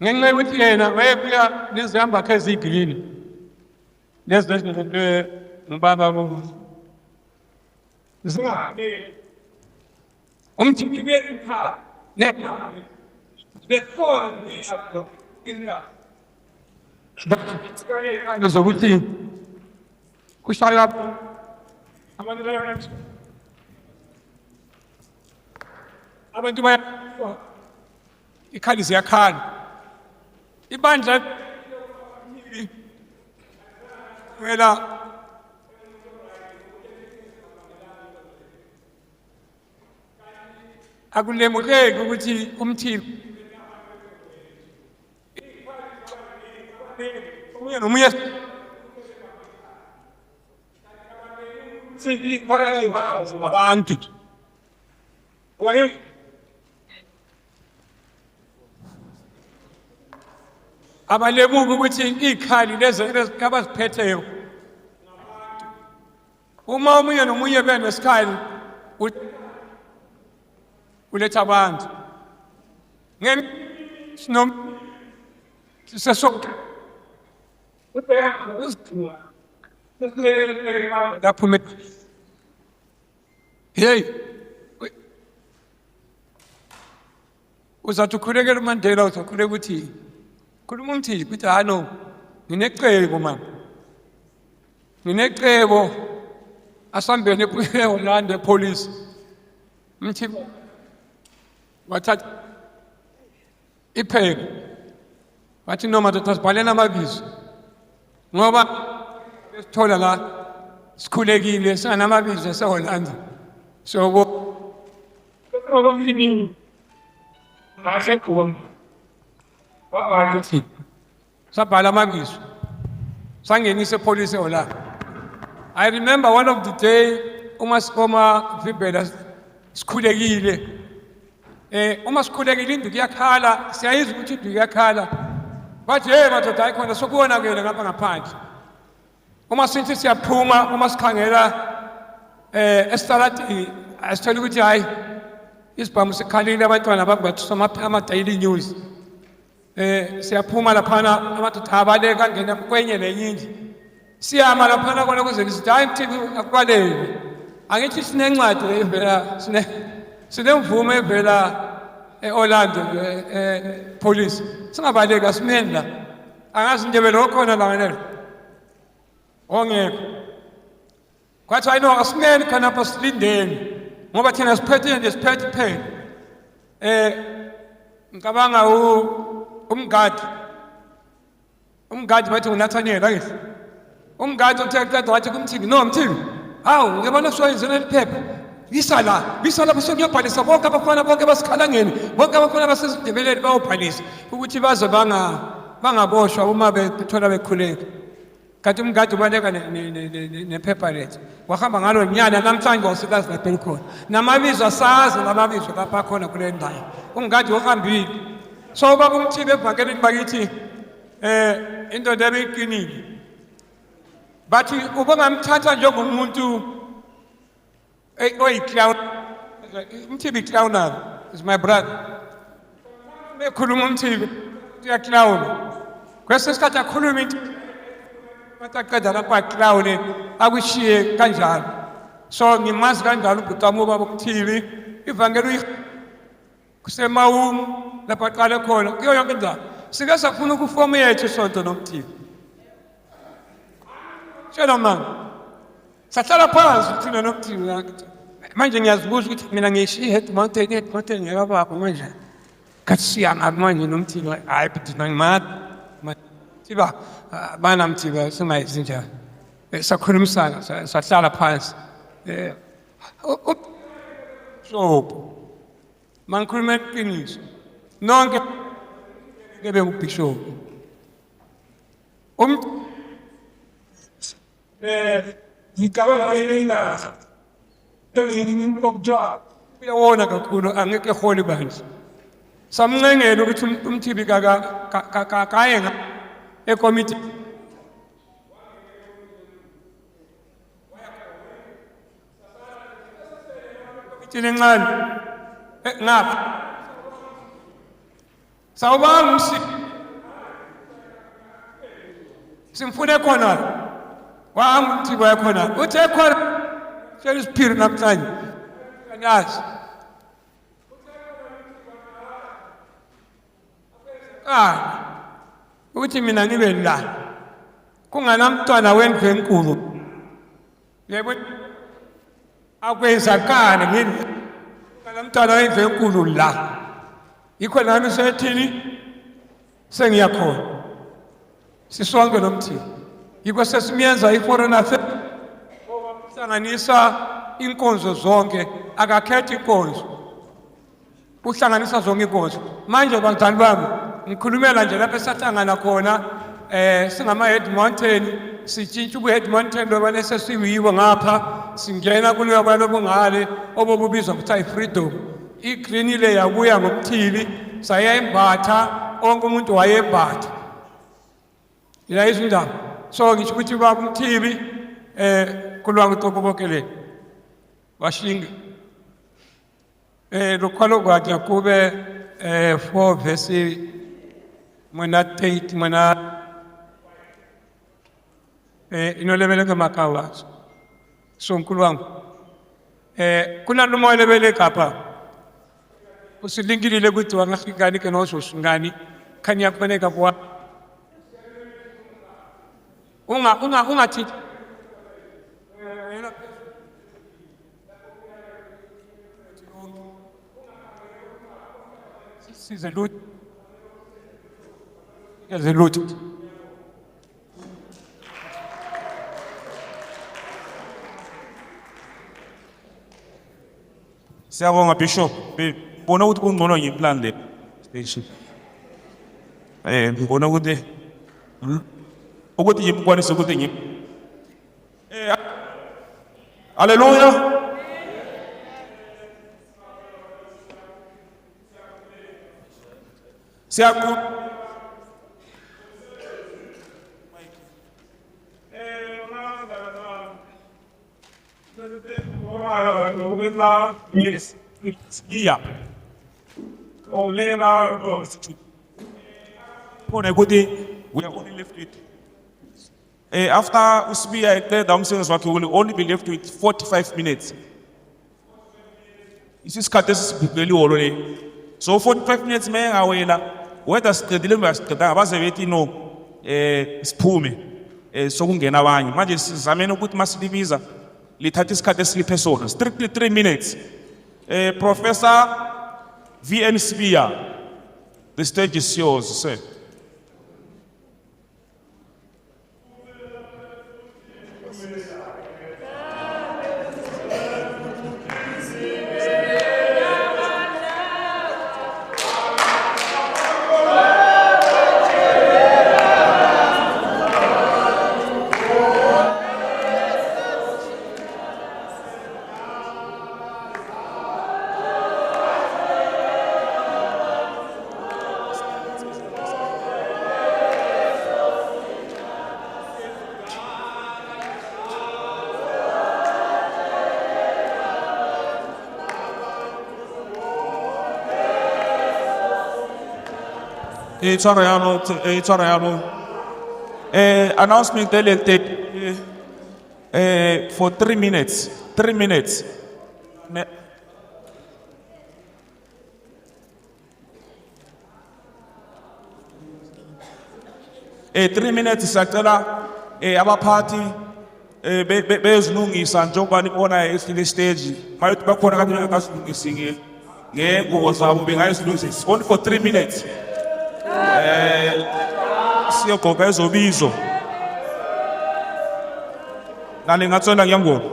ngenxa yokuthi yena wayebuya nezihamba ezigilini lezinto ngibaba zingabe umTV bekhaya before zokuthi kushaya abantu baya ikhali ziyakhala ibandla wela akulemukeki ukuthi umTV omunye nomunye abantu abalemuka ukuthi ikhali lezi abaziphetheyo uma omunye nomunye benesikhali uletha abantu hey uzathi ukhulekela uMandela uzakhuleka ukuthi khuluma umthini ukuthi hano nginecebo manje nginecebo asambene eHolland epolice umthini wathatha iphepha wathi noma sibhalela amabizo ngoba sithola la sikhulekile sanamabizo eHolland so sabhala amabizo sangenisa epolice ehola. I remember one of the day umasikoma Vibela sikhulekile uma sikhulekile induku yakhala siyayizwa ukuthi induku yakhala bathi hey madoda ayikhona sokubona kele ngapha ngaphandle uma sithi siyaphuma uma sikhangela esitaladini asithola ukuthi hayi isibhamu sikhalile abantwana bakubathi ama-daily news siyaphuma laphana amadoda abaleka angena kwenye nenye indlu siyama laphana kona kuze sithi hayi Mthibi akubaleki angithi sinencwadi evela sinemvume evela e-Orlando police singabaleki asimeni la angazi Ndebele okhona la ngenelo ongekho kwathi hayi no asimeni khona apha silindeni ngoba thina siphethe nje siphethe phela ngicabanga umgadi bathi uNathaniel akhe umgadi uthe qeda wathi kuMthibi no Mthibi hawu ngiyabona soyizela liphepha bisala basokuyobhalisa bonke abafana bonke basikhalangeni bonke abafana basezindebeleni bayobhalisa ukuthi baze bangaboshwa uma bethola bekhuleka kanti umgadi ubaleka nephepha lethu wahamba ngalo nyana namhlanje wasikazi lapha khona namabizo asazi namabizo lapha khona kule ndawo umgadi ohambile so baba uMthibi evangelini bakithi indoda ebeyiqinile bathi ubangamthatha njengomuntu oyi-clown uMthibi clown is my brother bekhuluma uMthibi uyaclown kwesinye isikhathi akhuluma into bathi aqeda lapho aclown akushiye kanjalo so ngimazi kanjalo ubhuti wami ubaba uMthibi ivangeli kusemawumu lapho aqale khona kuyo yonke indawo sike safuna ukufomu yethu isonto noMthibi tshela mama sahlala phansi thina noMthibi manje ngiyazibuza ukuthi mina ngishiye Head Mountain ngekababa manje kathi siyangaphi manje noMthibi hayi but Thiba bana Mthibi singayizi njalo sakhulumisana sahlala phansi so mangikhuluma iqiniso nonke kebe ubishop ngicabanga yena uyawona kakhulu angeke ehole bandla samncengela ukuthi uMthibi kaye ekomiti encane ngapha sawubanga simfune khona wanga uMthibi wayekhona uthe khona tshela isiphiri namhlanje anyazi ukuthi mina ngibe la kunganamntwana wendlu enkulu yebo akwenzakala ngini kanamntwana wendlu enkulu la yikho nami sethini sengiyakhona sisonke noMthibi yikho sesimiyenza i-foreign affairs uhlanganisa inkonzo zonke akakhethi inkonzo uhlanganisa zonke inkonzo manje bantwana bami ngikhulumela nje lapho esahlangana khona singama-Head Mountain sitshintsha ubu-Head Mountain loba nesesiwiwe ngapha singena kuloya balobungale obobubizwa kuthiwa i-freedom i-green ile yabuya ngoMthibi sayembatha onke umuntu wayembatha ila izindaba so ngisho ukuthi baba uMthibi kulwa ngitokobokeleni washinga lokhalo kwakhe kube 4 verse mwana 8 mwana inolebeleka makawa so nkulu wangu kuna nomoya lebeleka hapa usilingilile ukuthi wangafika ke nozoshingani khanya kufaneka kwa ungathi size lut Siyabonga Bishop bona ukuthi kungcono ngiplan le station ngibona ukuthi ukuthi ngimkwanise ukuthi ngim Hallelujah. Siyaku Yes. Yeah. We are only left with after Usbiya declared the umsebenzi wakhe, we will only be left with 45 minutes. Isikhathi esibhekeliwe already. So 45 minutes mengawela whether siqedile noma asiqedanga baze bethi no siphume sokungena abanye. Manje sizamene ukuthi masilibiza lithatha isikhathi esiliphe sona. Strictly 3 minutes. Professor VN Sbiya, the stage is yours, sir. Announcement for 3 minutes. 3 minutes. 3 minutes sacela abaphathi bezilungisa njengoba nibona esile stage mayithi bakhona kanti akasilungisi ngengubo zabo bengayizilungisa only for 3 minutes. Siyogqoka ezobizo nale ngatswela ngiyangona